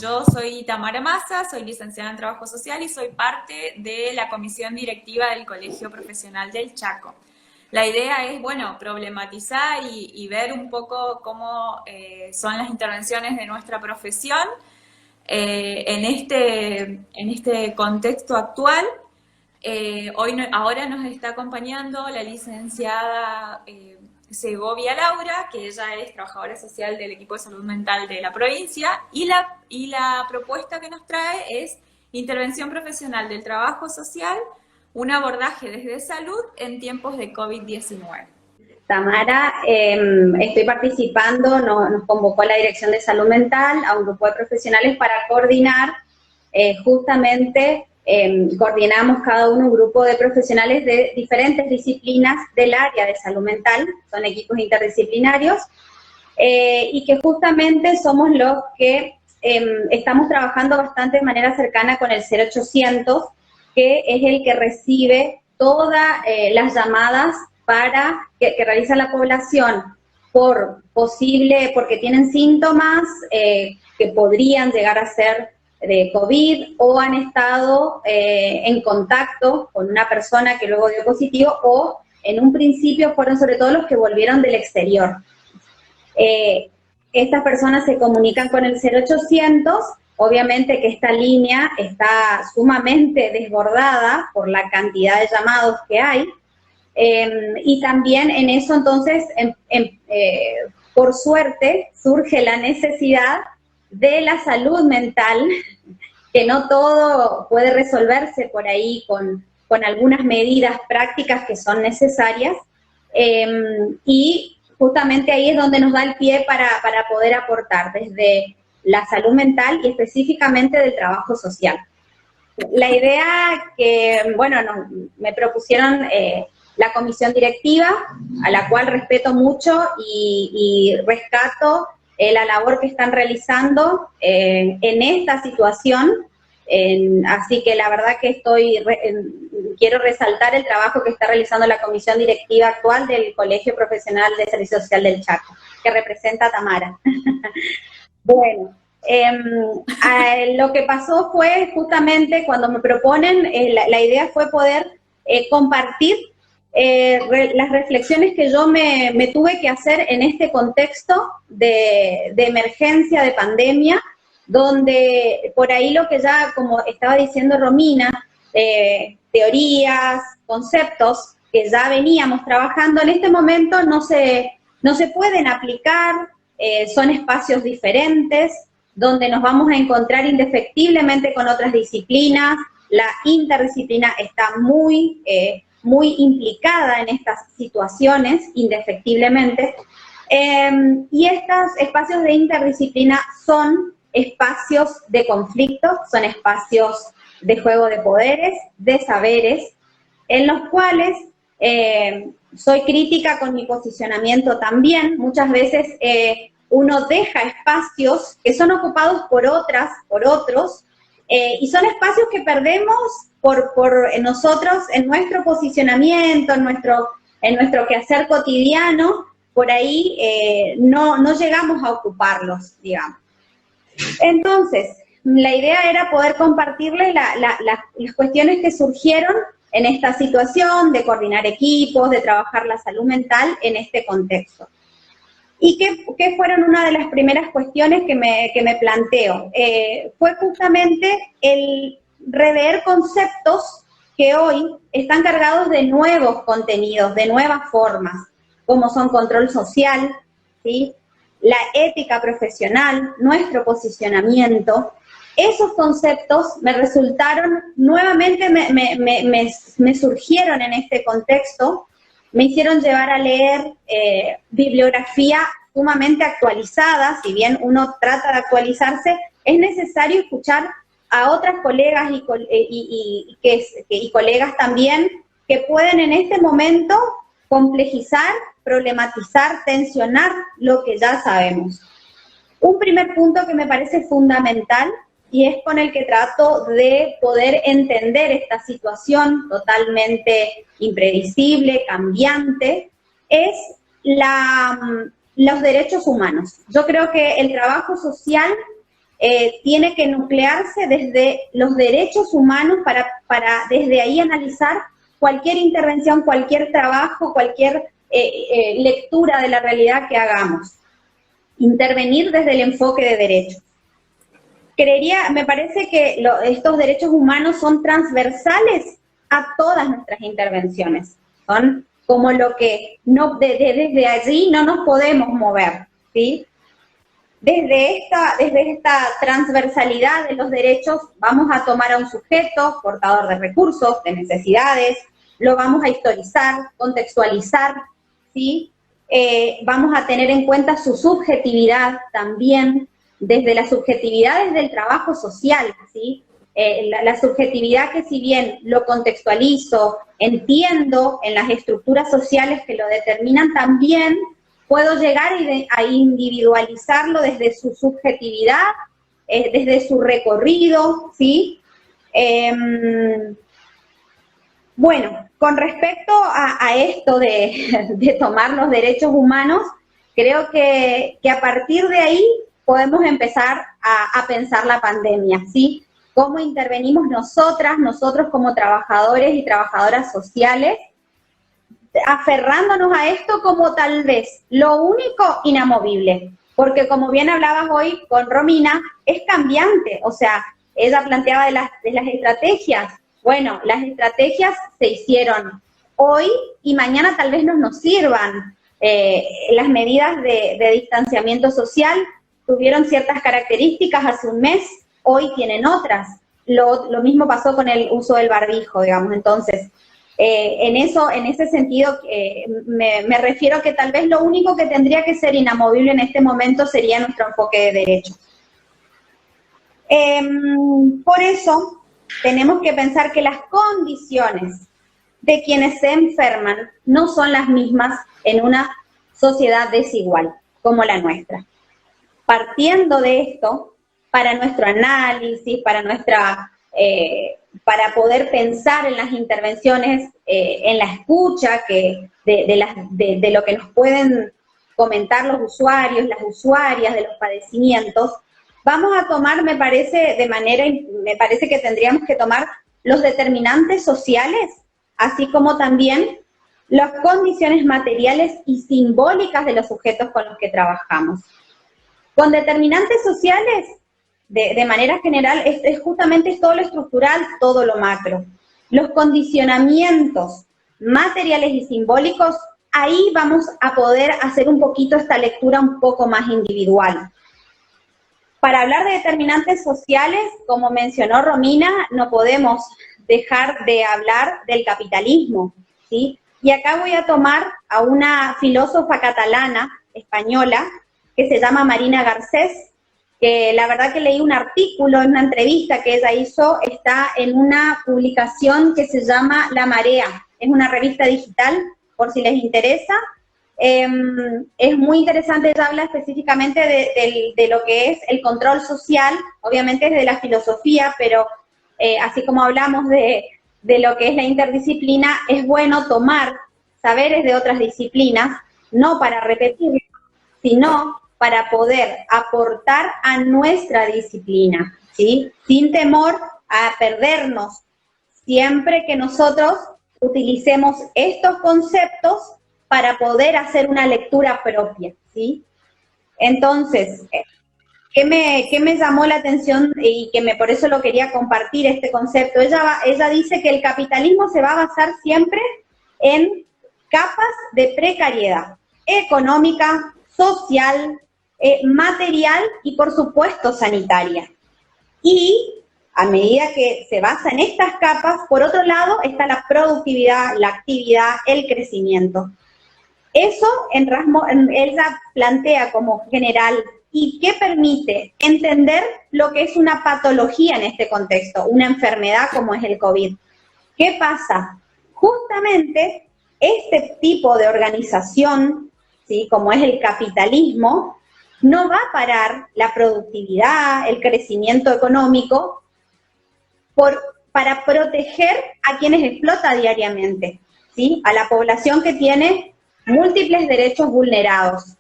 yo soy Tamara Massa, soy licenciada en Trabajo Social y soy parte de la comisión directiva del Colegio Profesional del Chaco. La idea es, bueno, problematizar y ver un poco cómo son las intervenciones de nuestra profesión en este contexto actual. Ahora nos está acompañando la licenciada Segovia Laura, que ella es trabajadora social del equipo de salud mental de la provincia, y la propuesta que nos trae es intervención profesional del trabajo social, un abordaje desde salud en tiempos de COVID-19. Tamara, estoy participando, nos convocó la Dirección de Salud Mental a un grupo de profesionales para coordinar, coordinamos cada uno un grupo de profesionales de diferentes disciplinas del área de salud mental, son equipos interdisciplinarios, y que justamente somos los que estamos trabajando bastante de manera cercana con el 0800, que es el que recibe todas las llamadas que realiza la población porque tienen síntomas que podrían llegar a ser de COVID o han estado en contacto con una persona que luego dio positivo o en un principio fueron sobre todo los que volvieron del exterior. Estas personas se comunican con el 0800, obviamente que esta línea está sumamente desbordada por la cantidad de llamados que hay, y también en eso entonces, por suerte, surge la necesidad de la salud mental, que no todo puede resolverse por ahí con algunas medidas prácticas que son necesarias, y justamente ahí es donde nos da el pie para poder aportar desde la salud mental y específicamente del trabajo social. La idea que, bueno, me propusieron la comisión directiva, a la cual respeto mucho y rescato la labor que están realizando en esta situación, así que la verdad que quiero resaltar el trabajo que está realizando la comisión directiva actual del Colegio Profesional de Servicio Social del Chaco, que representa a Tamara. Bueno, lo que pasó fue justamente cuando me proponen, la idea fue poder compartir las reflexiones que yo me tuve que hacer en este contexto de emergencia, de pandemia, donde por ahí lo que ya, como estaba diciendo Romina, teorías, conceptos que ya veníamos trabajando, en este momento no se pueden aplicar, son espacios diferentes, donde nos vamos a encontrar indefectiblemente con otras disciplinas, la interdisciplina está muy implicada en estas situaciones, indefectiblemente, y estos espacios de interdisciplina son espacios de conflicto, son espacios de juego de poderes, de saberes, en los cuales soy crítica con mi posicionamiento también. Muchas veces uno deja espacios que son ocupados por otros, y son espacios que perdemos por nosotros, en nuestro posicionamiento, en nuestro quehacer cotidiano, por ahí no llegamos a ocuparlos, digamos. Entonces, la idea era poder compartirles las cuestiones que surgieron en esta situación de coordinar equipos, de trabajar la salud mental en este contexto. ¿Y qué fueron una de las primeras cuestiones que me planteo? Fue justamente el rever conceptos que hoy están cargados de nuevos contenidos, de nuevas formas, como son control social, ¿sí?, la ética profesional, nuestro posicionamiento. Esos conceptos me resultaron, nuevamente me surgieron en este contexto, me hicieron llevar a leer bibliografía sumamente actualizada. Si bien uno trata de actualizarse, es necesario escuchar a otras colegas y colegas también que pueden en este momento complejizar, problematizar, tensionar lo que ya sabemos. Un primer punto que me parece fundamental, y es con el que trato de poder entender esta situación totalmente imprevisible, cambiante, es los derechos humanos. Yo creo que el trabajo social tiene que nuclearse desde los derechos humanos para desde ahí analizar cualquier intervención, cualquier trabajo, cualquier lectura de la realidad que hagamos. Intervenir desde el enfoque de derechos. Me parece que estos derechos humanos son transversales a todas nuestras intervenciones. Son como lo que desde allí no nos podemos mover, ¿sí? Desde esta transversalidad de los derechos vamos a tomar a un sujeto portador de recursos, de necesidades, lo vamos a historizar, contextualizar, ¿sí? Vamos a tener en cuenta su subjetividad también, desde las subjetividades del trabajo social, ¿sí? La subjetividad que si bien lo contextualizo, entiendo en las estructuras sociales que lo determinan, también puedo llegar a individualizarlo desde su subjetividad, desde su recorrido, ¿sí? Bueno, con respecto a esto de tomar los derechos humanos, creo que a partir de ahí podemos empezar a pensar la pandemia, ¿sí? Cómo intervenimos nosotros como trabajadores y trabajadoras sociales, aferrándonos a esto como tal vez lo único inamovible, porque como bien hablabas hoy con Romina, es cambiante, o sea, ella planteaba de las estrategias. Bueno, las estrategias se hicieron hoy y mañana tal vez no nos sirvan. Las medidas de distanciamiento social tuvieron ciertas características hace un mes, hoy tienen otras. Lo mismo pasó con el uso del barbijo, digamos. Entonces, en ese sentido, me refiero que tal vez lo único que tendría que ser inamovible en este momento sería nuestro enfoque de derechos. Por eso, tenemos que pensar que las condiciones de quienes se enferman no son las mismas en una sociedad desigual como la nuestra. Partiendo de esto, para nuestro análisis, para poder pensar en las intervenciones, en la escucha de lo que nos pueden comentar los usuarios, las usuarias de los padecimientos, vamos a tomar, me parece que tendríamos que tomar los determinantes sociales, así como también las condiciones materiales y simbólicas de los sujetos con los que trabajamos. Con determinantes sociales, de manera general, es justamente todo lo estructural, todo lo macro. Los condicionamientos materiales y simbólicos, ahí vamos a poder hacer un poquito esta lectura un poco más individual. Para hablar de determinantes sociales, como mencionó Romina, no podemos dejar de hablar del capitalismo, ¿sí? Y acá voy a tomar a una filósofa catalana, española, que se llama Marina Garcés, que la verdad que leí un artículo, en una entrevista que ella hizo, está en una publicación que se llama La Marea, es una revista digital, por si les interesa. Es muy interesante, ella habla específicamente de lo que es el control social, obviamente es de la filosofía, pero así como hablamos de lo que es la interdisciplina, es bueno tomar saberes de otras disciplinas, no para repetirlos, sino para poder aportar a nuestra disciplina, ¿sí? Sin temor a perdernos, siempre que nosotros utilicemos estos conceptos para poder hacer una lectura propia, ¿sí? Entonces, ¿qué me llamó la atención y por eso lo quería compartir este concepto? Ella dice que el capitalismo se va a basar siempre en capas de precariedad económica, social, material y, por supuesto, sanitaria. Y a medida que se basa en estas capas, por otro lado, está la productividad, la actividad, el crecimiento. Eso ella plantea como general y que permite entender lo que es una patología en este contexto, una enfermedad como es el COVID. ¿Qué pasa? Justamente este tipo de organización, ¿sí?, como es el capitalismo, no va a parar la productividad, el crecimiento económico, para proteger a quienes explota diariamente, ¿sí?, a la población que tiene múltiples derechos vulnerados.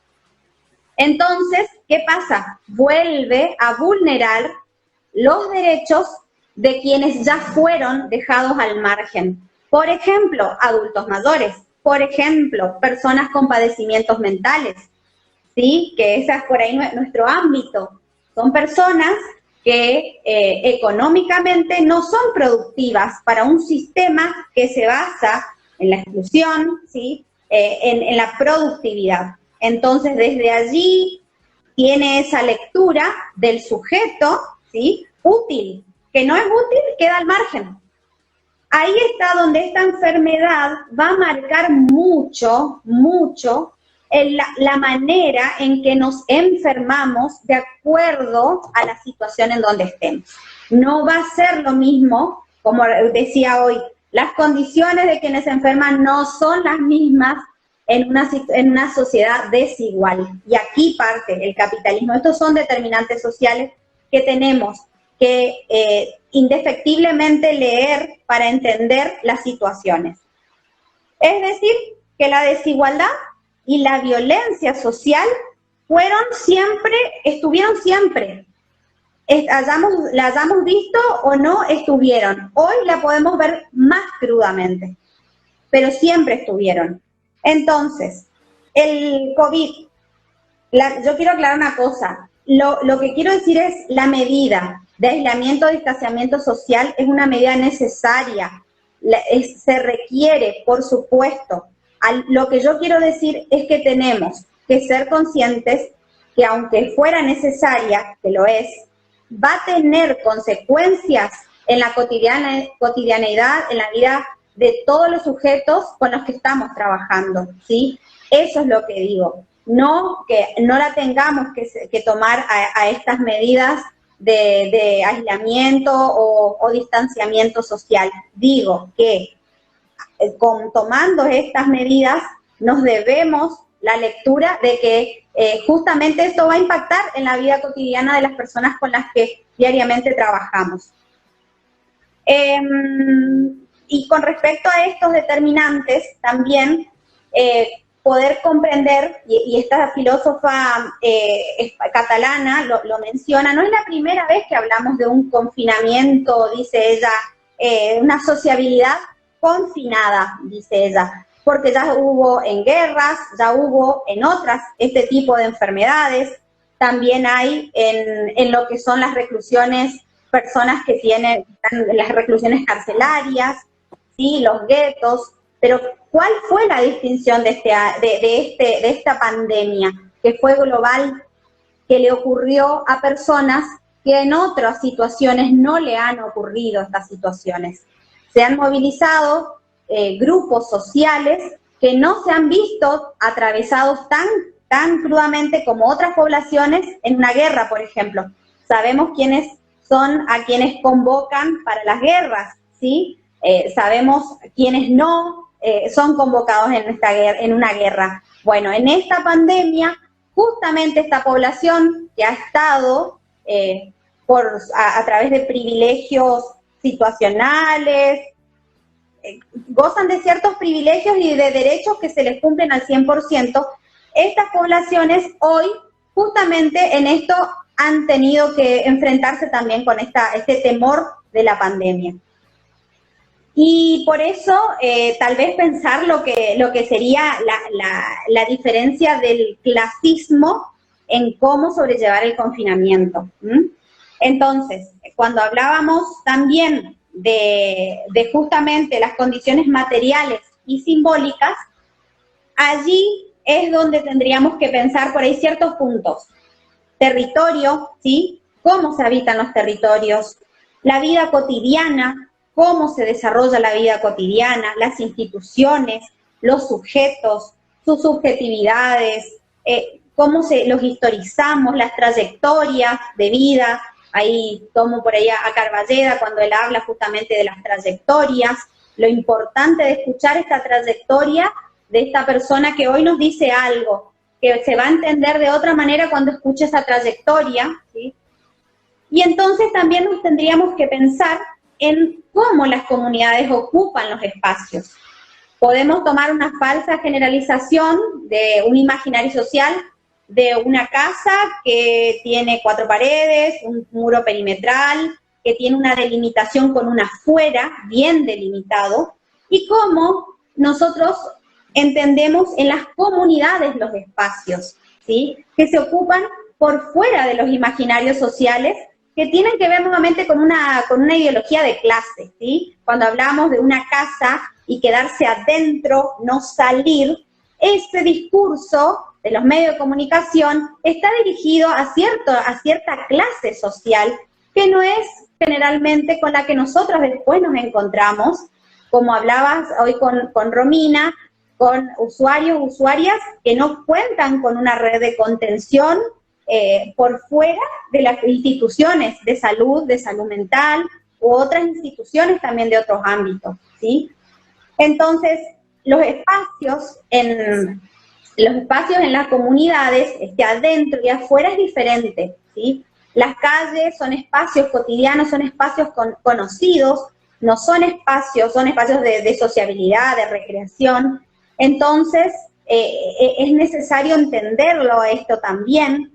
Entonces, ¿qué pasa? Vuelve a vulnerar los derechos de quienes ya fueron dejados al margen. Por ejemplo, adultos mayores, por ejemplo, personas con padecimientos mentales, ¿sí? Que ese es por ahí nuestro ámbito. Son personas que económicamente no son productivas para un sistema que se basa en la exclusión, ¿sí? En la productividad. Entonces, desde allí tiene esa lectura del sujeto, ¿sí? Útil, que no es útil, queda al margen. Ahí está donde esta enfermedad va a marcar mucho, mucho la manera en que nos enfermamos de acuerdo a la situación en donde estemos. No va a ser lo mismo, como decía hoy, las condiciones de quienes se enferman no son las mismas en una sociedad desigual. Y aquí parte el capitalismo. Estos son determinantes sociales que tenemos que indefectiblemente leer para entender las situaciones. Es decir, que la desigualdad y la violencia social estuvieron siempre. La hayamos visto o no, estuvieron. Hoy la podemos ver más crudamente, pero siempre estuvieron. Entonces, el COVID, yo quiero aclarar una cosa. Lo que quiero decir es la medida de aislamiento, distanciamiento social es una medida necesaria, se requiere, por supuesto. Lo que yo quiero decir es que tenemos que ser conscientes que aunque fuera necesaria, que lo es, va a tener consecuencias en la cotidianeidad, en la vida de todos los sujetos con los que estamos trabajando, ¿sí? Eso es lo que digo. No que no la tengamos que tomar a estas medidas de aislamiento o distanciamiento social. Digo que tomando estas medidas nos debemos la lectura de que justamente esto va a impactar en la vida cotidiana de las personas con las que diariamente trabajamos. Y con respecto a estos determinantes, también poder comprender, y esta filósofa catalana lo menciona, no es la primera vez que hablamos de un confinamiento, dice ella, una sociabilidad confinada, dice ella, porque ya hubo en guerras, ya hubo en otras este tipo de enfermedades, también hay en lo que son las reclusiones, personas que tienen las reclusiones carcelarias, ¿sí? Los guetos, pero ¿cuál fue la distinción de esta pandemia? Que fue global, que le ocurrió a personas que en otras situaciones no le han ocurrido estas situaciones. Se han movilizado grupos sociales que no se han visto atravesados tan crudamente como otras poblaciones en una guerra, por ejemplo. Sabemos quiénes son a quienes convocan para las guerras, ¿sí? Sabemos quiénes no son convocados en una guerra. Bueno, en esta pandemia, justamente esta población que ha estado a través de privilegios situacionales, gozan de ciertos privilegios y de derechos que se les cumplen al 100%, estas poblaciones hoy, justamente en esto, han tenido que enfrentarse también con este temor de la pandemia. Y por eso, tal vez pensar lo que sería la diferencia del clasismo en cómo sobrellevar el confinamiento. Entonces, cuando hablábamos también de justamente las condiciones materiales y simbólicas, allí es donde tendríamos que pensar por ahí ciertos puntos. Territorio, ¿sí? Cómo se habitan los territorios, la vida cotidiana, cómo se desarrolla la vida cotidiana, las instituciones, los sujetos, sus subjetividades, cómo los historizamos, las trayectorias de vida. Ahí tomo por ahí a Carballeda cuando él habla justamente de las trayectorias, lo importante de escuchar esta trayectoria de esta persona que hoy nos dice algo, que se va a entender de otra manera cuando escuche esa trayectoria, ¿sí? Y entonces también nos tendríamos que pensar en cómo las comunidades ocupan los espacios. Podemos tomar una falsa generalización de un imaginario social de una casa que tiene 4 paredes, un muro perimetral, que tiene una delimitación con un afuera bien delimitado, y cómo nosotros entendemos en las comunidades los espacios, ¿sí? Que se ocupan por fuera de los imaginarios sociales, que tienen que ver nuevamente con una ideología de clase, ¿sí? Cuando hablamos de una casa y quedarse adentro, no salir, ese discurso de los medios de comunicación está dirigido a cierta clase social que no es generalmente con la que nosotros después nos encontramos, como hablabas hoy con Romina, con usuarios, usuarias que no cuentan con una red de contención por fuera de las instituciones de salud mental, u otras instituciones también de otros ámbitos, ¿sí? Entonces, los espacios en las comunidades, adentro y afuera es diferente, ¿sí? Las calles son espacios cotidianos, son espacios conocidos, no son espacios de sociabilidad, de recreación. Entonces, es necesario entenderlo esto también.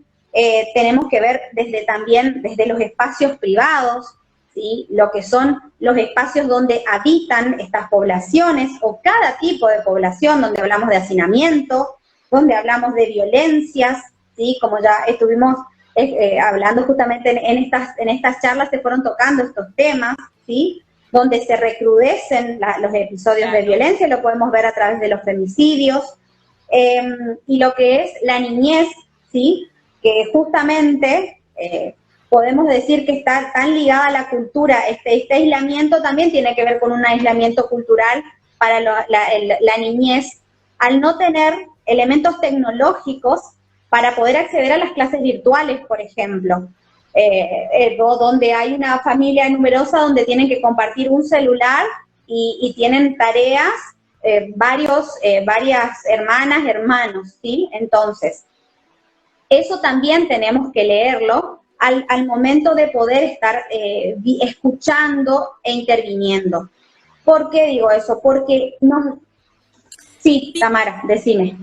Tenemos que ver desde los espacios privados, ¿sí? Lo que son los espacios donde habitan estas poblaciones, o cada tipo de población, donde hablamos de hacinamiento, donde hablamos de violencias, ¿sí? Como ya estuvimos hablando justamente en estas charlas, se fueron tocando estos temas, ¿sí? Donde se recrudecen los episodios de violencia, lo podemos ver a través de los femicidios, y lo que es la niñez, ¿sí? Que justamente podemos decir que está tan ligada a la cultura. Este aislamiento también tiene que ver con un aislamiento cultural para la niñez, al no tener elementos tecnológicos para poder acceder a las clases virtuales, por ejemplo, donde hay una familia numerosa donde tienen que compartir un celular y tienen tareas, varias hermanas, hermanos, ¿sí? Entonces, eso también tenemos que leerlo al momento de poder estar escuchando e interviniendo. ¿Por qué digo eso? Porque no... Sí, Tamara, decime.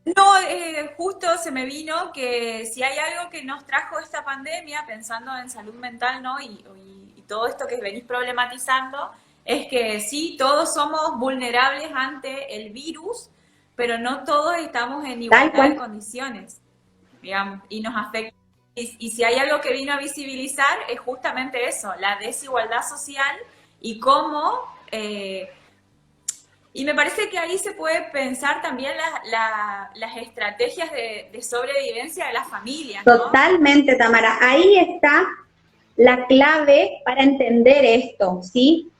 No, justo se me vino que si hay algo que nos trajo esta pandemia, pensando en salud mental, ¿no? Y todo esto que venís problematizando, es que sí, todos somos vulnerables ante el virus, pero no todos estamos en igualdad de condiciones, digamos, y nos afecta. Y si hay algo que vino a visibilizar, es justamente eso, la desigualdad social y cómo... y me parece que ahí se puede pensar también las estrategias de sobrevivencia de las familias, ¿no? Totalmente, Tamara. Ahí está la clave para entender esto, ¿sí?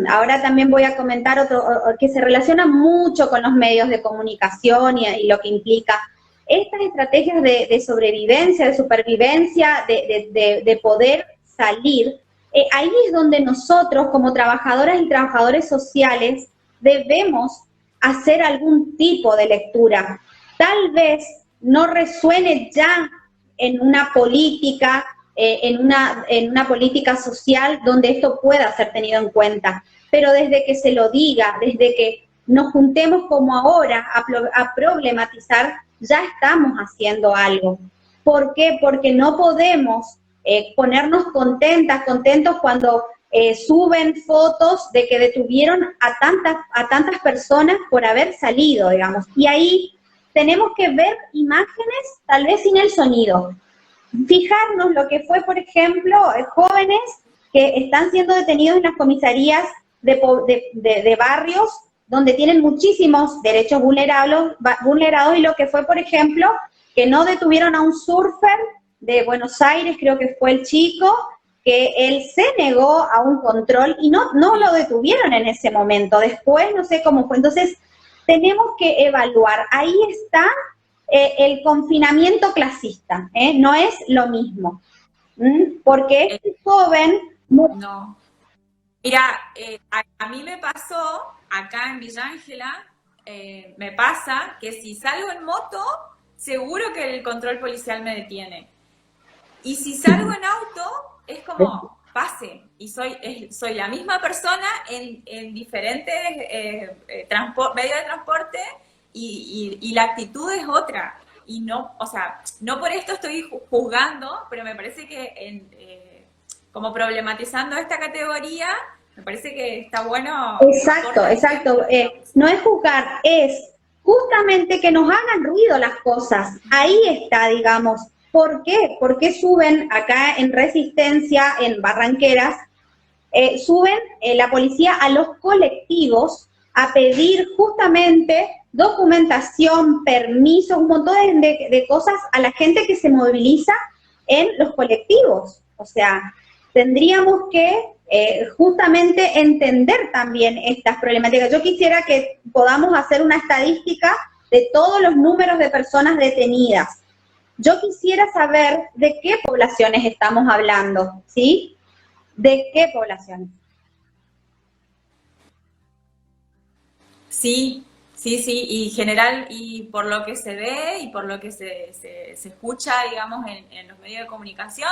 Ahora también voy a comentar otro que se relaciona mucho con los medios de comunicación y lo que implica. Estas estrategias de sobrevivencia, de supervivencia, de poder salir, ahí es donde nosotros, como trabajadoras y trabajadores sociales, debemos hacer algún tipo de lectura. Tal vez no resuene ya en una política, en una política social donde esto pueda ser tenido en cuenta, pero desde que se lo diga, desde que nos juntemos como ahora a problematizar, ya estamos haciendo algo. ¿Por qué? Porque no podemos ponernos contentos cuando suben fotos de que detuvieron a tantas personas por haber salido, digamos. Y ahí tenemos que ver imágenes, tal vez sin el sonido. Fijarnos lo que fue, por ejemplo, jóvenes que están siendo detenidos en las comisarías de barrios donde tienen muchísimos derechos vulnerados, y lo que fue, por ejemplo, que no detuvieron a un surfer de Buenos Aires, creo que fue el chico, que él se negó a un control y no lo detuvieron en ese momento. Después no sé cómo fue. Entonces, tenemos que evaluar. Ahí está el confinamiento clasista, no es lo mismo. Porque este joven... No. Mira, a mí me pasó, acá en Villa Ángela, me pasa que si salgo en moto, seguro que el control policial me detiene. Y si salgo en auto, es como, pase. Y soy la misma persona en diferentes medios de transporte, y la actitud es otra. Y no, o sea, no por esto estoy juzgando, pero me parece que como problematizando esta categoría, me parece que está bueno. Exacto, exacto. No es juzgar, es justamente que nos hagan ruido las cosas. Ahí está, digamos. ¿Por qué? ¿Por qué suben acá en Resistencia, en Barranqueras, suben la policía a los colectivos a pedir justamente documentación, permisos, un montón de cosas a la gente que se moviliza en los colectivos? O sea, tendríamos que justamente entender también estas problemáticas. Yo quisiera que podamos hacer una estadística de todos los números de personas detenidas. Yo quisiera saber de qué poblaciones estamos hablando, ¿sí? ¿De qué poblaciones? Sí, sí, sí, y general, y por lo que se ve y por lo que se escucha, digamos, en los medios de comunicación,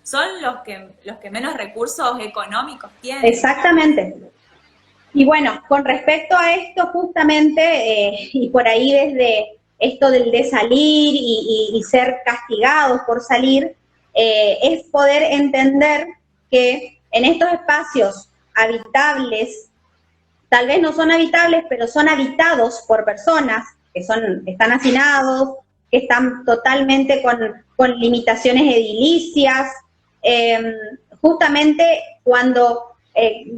son los que menos recursos económicos tienen. Exactamente. Y bueno, con respecto a esto justamente, y por ahí desde esto del de salir y ser castigados por salir, es poder entender que en estos espacios habitables, tal vez no son habitables, pero son habitados por personas que están hacinados, que están totalmente con limitaciones edilicias, justamente cuando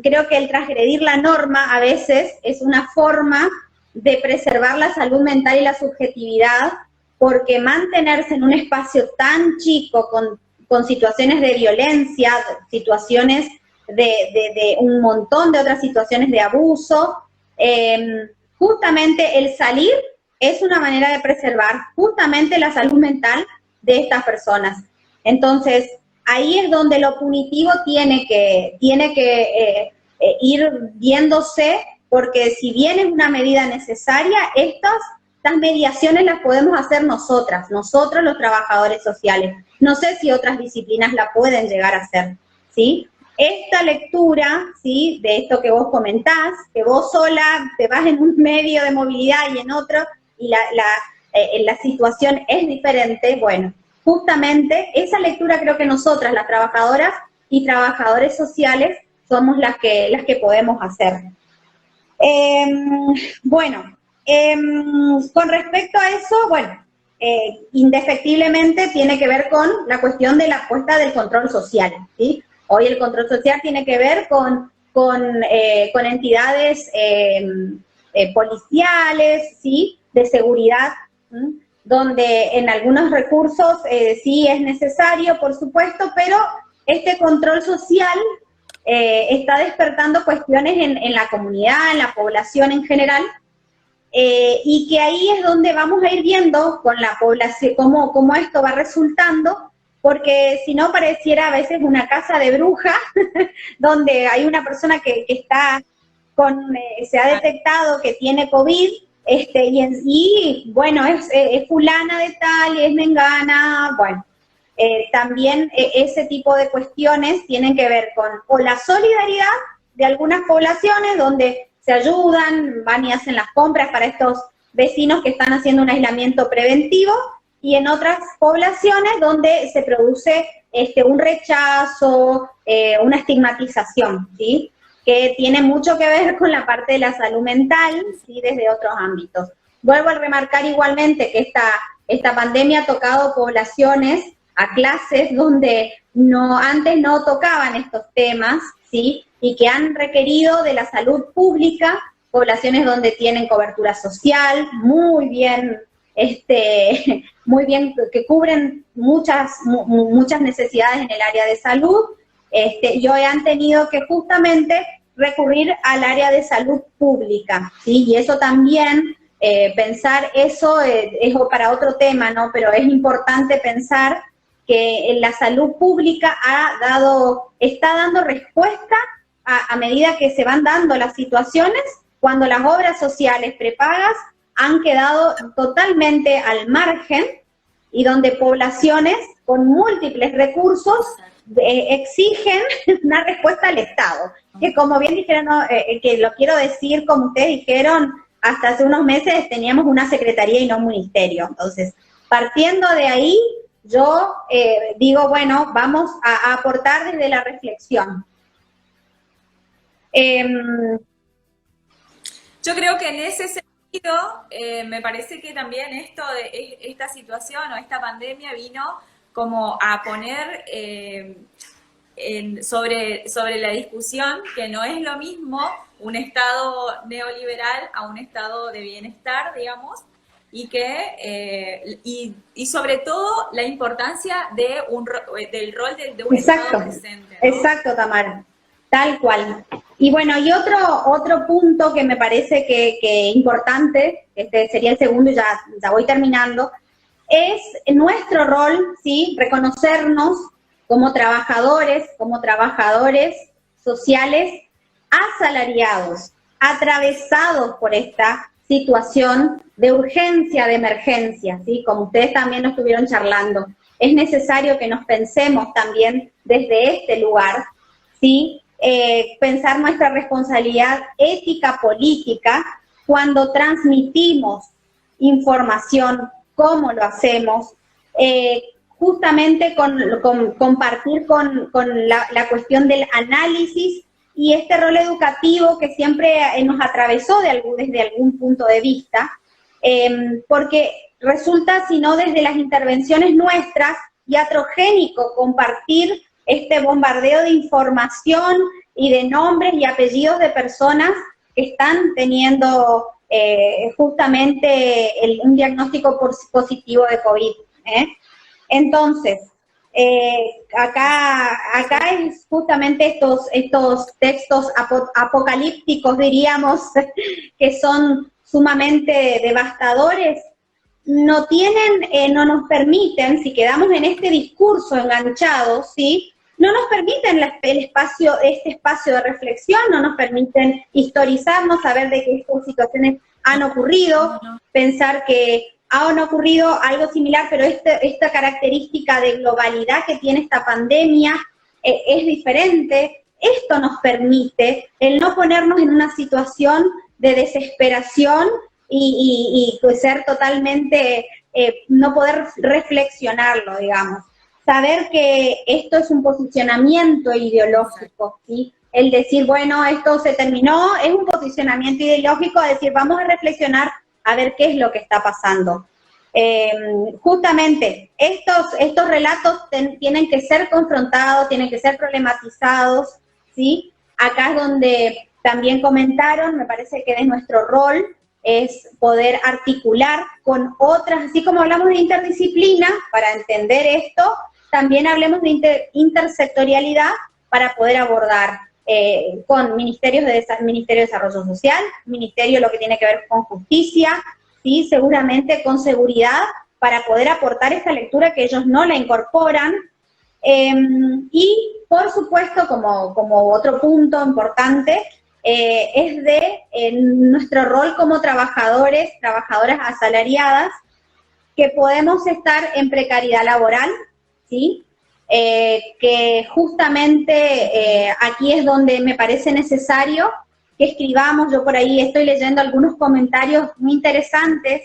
creo que el transgredir la norma a veces es una forma de preservar la salud mental y la subjetividad, porque mantenerse en un espacio tan chico con situaciones de violencia, situaciones de un montón de otras situaciones de abuso, justamente el salir es una manera de preservar justamente la salud mental de estas personas. Entonces, ahí es donde lo punitivo tiene que ir viéndose, porque si bien es una medida necesaria, estas mediaciones las podemos hacer nosotros los trabajadores sociales. No sé si otras disciplinas la pueden llegar a hacer, ¿sí? Esta lectura, ¿sí?, de esto que vos comentás, que vos sola te vas en un medio de movilidad y en otro, y la situación es diferente, bueno, justamente esa lectura creo que nosotras, las trabajadoras y trabajadores sociales, somos las que podemos hacer. Bueno, con respecto a eso, bueno, indefectiblemente tiene que ver con la cuestión de la puesta del control social, ¿sí? Hoy el control social tiene que ver con entidades policiales, ¿sí?, de seguridad, ¿sí?, donde en algunos recursos sí es necesario, por supuesto, pero este control social está despertando cuestiones en la comunidad, en la población en general, y que ahí es donde vamos a ir viendo con la población cómo esto va resultando, porque si no pareciera a veces una casa de brujas, donde hay una persona que está se ha detectado que tiene COVID, y bueno, es fulana de tal y es mengana, bueno, también ese tipo de cuestiones tienen que ver con o la solidaridad de algunas poblaciones donde se ayudan, van y hacen las compras para estos vecinos que están haciendo un aislamiento preventivo, y en otras poblaciones donde se produce un rechazo, una estigmatización, ¿sí?, que tiene mucho que ver con la parte de la salud mental, ¿sí?, desde otros ámbitos. Vuelvo a remarcar igualmente que esta pandemia ha tocado poblaciones, a clases donde antes no tocaban estos temas, ¿sí?, y que han requerido de la salud pública, poblaciones donde tienen cobertura social, muy bien, que cubren muchas necesidades en el área de salud, y hoy han tenido que justamente recurrir al área de salud pública, ¿sí? Y eso también, pensar eso es para otro tema, ¿no? Pero es importante pensar que la salud pública está dando respuesta a medida que se van dando las situaciones, cuando las obras sociales prepagas han quedado totalmente al margen, y donde poblaciones con múltiples recursos exigen una respuesta al Estado, que como bien dijeron, que lo quiero decir como ustedes dijeron, hasta hace unos meses teníamos una secretaría y no un ministerio. Entonces, partiendo de ahí, yo digo, bueno, vamos a aportar desde la reflexión. Yo creo que en ese sentido, me parece que también esta situación o esta pandemia vino como a poner sobre la discusión que no es lo mismo un Estado neoliberal a un Estado de bienestar, digamos, y que y sobre todo la importancia del rol de un Estado presente, ¿no? Exacto, Tamara, tal cual. Y bueno, y otro punto que me parece que importante, este sería el segundo, ya voy terminando, es nuestro rol, ¿sí? Reconocernos como trabajadores sociales asalariados, atravesados por esta situación de urgencia, de emergencia, ¿sí? Como ustedes también lo estuvieron charlando. Es necesario que nos pensemos también desde este lugar, ¿sí? Pensar nuestra responsabilidad ética política cuando transmitimos información, cómo lo hacemos, justamente compartir con la cuestión del análisis y este rol educativo que siempre nos atravesó desde algún punto de vista, porque resulta, si no desde las intervenciones nuestras, iatrogénico compartir este bombardeo de información y de nombres y apellidos de personas que están teniendo justamente un diagnóstico positivo de COVID. Entonces, acá es justamente estos textos apocalípticos, diríamos, que son sumamente devastadores, no nos permiten, si quedamos en este discurso enganchados, ¿sí? No nos permiten este espacio de reflexión, no nos permiten historizarnos, saber de qué estas situaciones han ocurrido, pensar que han ocurrido algo similar, pero esta característica de globalidad que tiene esta pandemia es diferente. Esto nos permite el no ponernos en una situación de desesperación y ser totalmente, no poder reflexionarlo, digamos. Saber que esto es un posicionamiento ideológico, ¿sí? El decir, bueno, esto se terminó, es un posicionamiento ideológico, decir, vamos a reflexionar a ver qué es lo que está pasando. Justamente, estos relatos tienen que ser confrontados, tienen que ser problematizados, ¿sí? Acá es donde también comentaron, me parece que de nuestro rol es poder articular con otras, así como hablamos de interdisciplina, para entender esto, también hablemos de intersectorialidad para poder abordar con Ministerio de Desarrollo Social, Ministerio lo que tiene que ver con justicia, ¿sí? Seguramente con seguridad, para poder aportar esta lectura que ellos no la incorporan. Y, por supuesto, como otro punto importante, es de nuestro rol como trabadoras asalariadas, que podemos estar en precariedad laboral, ¿sí? Que justamente aquí es donde me parece necesario que escribamos. Yo por ahí estoy leyendo algunos comentarios muy interesantes.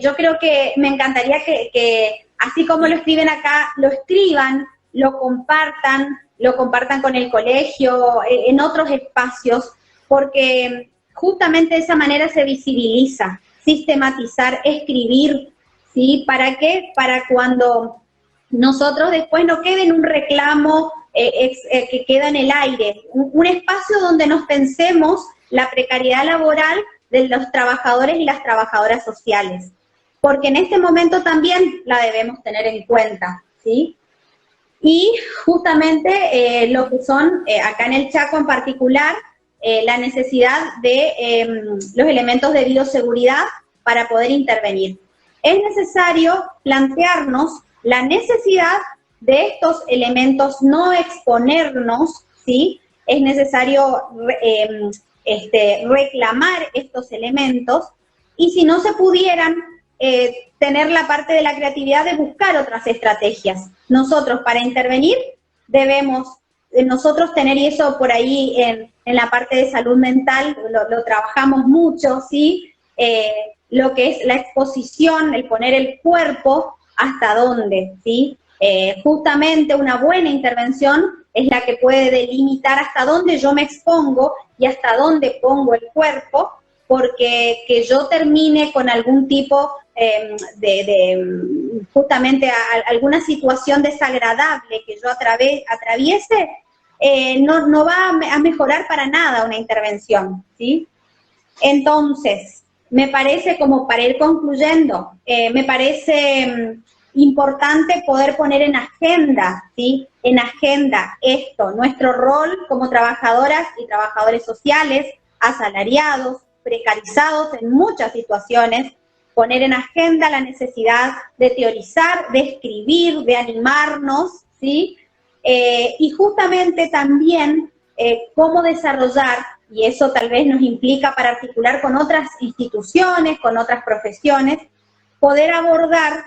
Yo creo que me encantaría que así como lo escriben acá, lo escriban, lo compartan con el colegio, en otros espacios, porque justamente de esa manera se visibiliza, sistematizar, escribir, ¿sí? ¿Para qué? Para cuando nosotros después no quede en un reclamo que queda en el aire, un espacio donde nos pensemos la precariedad laboral de los trabajadores y las trabajadoras sociales, porque en este momento también la debemos tener en cuenta, ¿sí? Y justamente lo que son, acá en el Chaco en particular, la necesidad de los elementos de bioseguridad para poder intervenir. Es necesario plantearnos la necesidad de estos elementos, no exponernos, ¿sí? Es necesario reclamar estos elementos, y si no se pudieran, tener la parte de la creatividad de buscar otras estrategias. Nosotros, para intervenir, debemos nosotros tener, y eso por ahí en la parte de salud mental lo trabajamos mucho, ¿sí? lo que es la exposición, el poner el cuerpo hasta dónde, ¿sí? Justamente una buena intervención es la que puede delimitar hasta dónde yo me expongo y hasta dónde pongo el cuerpo, porque que yo termine con algún tipo justamente alguna situación desagradable que yo atraviese, no va a mejorar para nada una intervención, ¿sí? Entonces, me parece, como para ir concluyendo, me parece importante poder poner en agenda, ¿sí? En agenda esto, nuestro rol como trabajadoras y trabajadores sociales, asalariados, precarizados en muchas situaciones, poner en agenda la necesidad de teorizar, de escribir, de animarnos, ¿sí? Y justamente también cómo desarrollar, y eso tal vez nos implica para articular con otras instituciones, con otras profesiones, poder abordar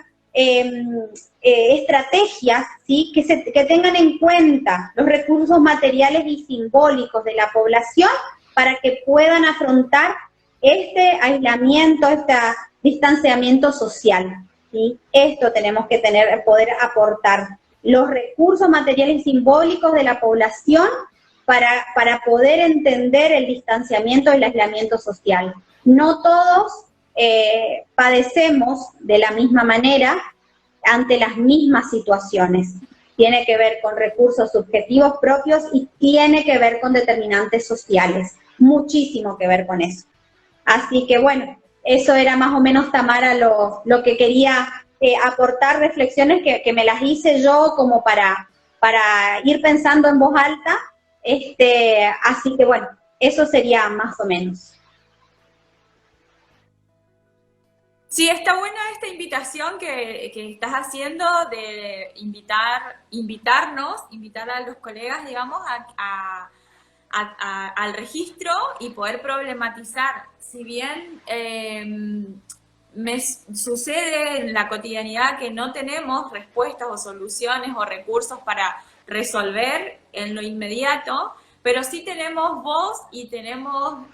estrategias, ¿sí? que tengan en cuenta los recursos materiales y simbólicos de la población para que puedan afrontar este aislamiento, este distanciamiento social, ¿sí? Esto tenemos que poder aportar los recursos materiales y simbólicos de la población para poder entender el distanciamiento y el aislamiento social. No todos padecemos de la misma manera ante las mismas situaciones. Tiene que ver con recursos subjetivos propios y tiene que ver con determinantes sociales. Muchísimo que ver con eso. Así que bueno, eso era más o menos, Tamara, lo que quería aportar, reflexiones que me las hice yo como para ir pensando en voz alta. Así que bueno, eso sería más o menos. Sí, está buena esta invitación que estás haciendo de invitar a los colegas, digamos, al registro y poder problematizar. Si bien me sucede en la cotidianidad que no tenemos respuestas o soluciones o recursos para resolver en lo inmediato, pero sí tenemos voz y tenemos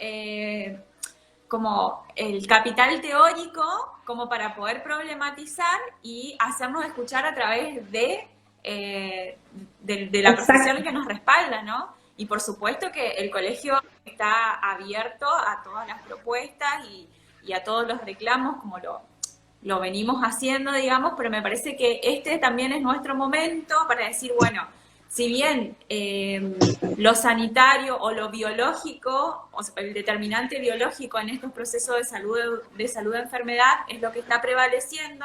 como el capital teórico como para poder problematizar y hacernos escuchar a través de la profesión que nos respalda, ¿no? Y por supuesto que el colegio está abierto a todas las propuestas y a todos los reclamos, como lo venimos haciendo, digamos, pero me parece que este también es nuestro momento para decir, bueno, si bien lo sanitario o lo biológico, o sea, el determinante biológico en estos procesos de salud de enfermedad es lo que está prevaleciendo,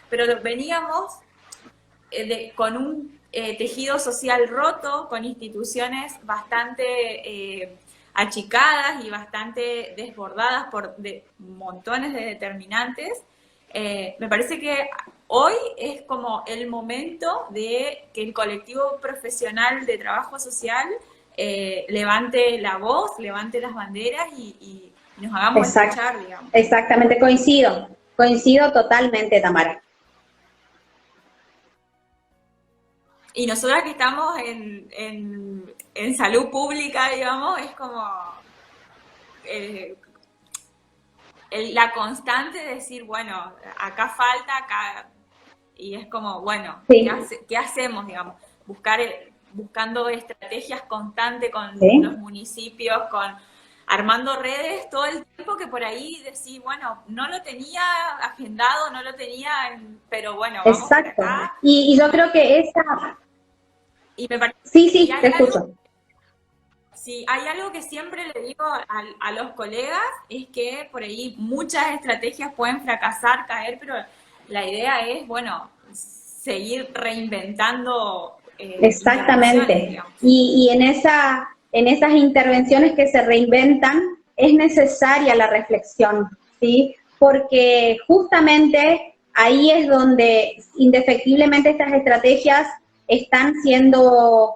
pero veníamos con un tejido social roto, con instituciones bastante achicadas y bastante desbordadas por montones de determinantes. Me parece que hoy es como el momento de que el colectivo profesional de trabajo social levante la voz, levante las banderas y nos hagamos escuchar, digamos. Exactamente, coincido totalmente, Tamara. Y nosotras que estamos en salud pública, digamos, es como la constante de decir, bueno, acá falta, acá, y es como, bueno, sí. ¿Qué hacemos, digamos? Buscando estrategias constantes con los municipios, armando redes todo el tiempo, que por ahí decís, bueno, no lo tenía agendado, no lo tenía, pero bueno, vamos. Exacto. Por acá. Y yo creo que esa... Y me parece sí, te escucho. Sí, hay algo que siempre le digo a los colegas, es que por ahí muchas estrategias pueden fracasar, caer, pero la idea es, bueno, seguir reinventando. Exactamente. Y en esas intervenciones que se reinventan, es necesaria la reflexión, ¿sí? Porque justamente ahí es donde indefectiblemente estas estrategias están siendo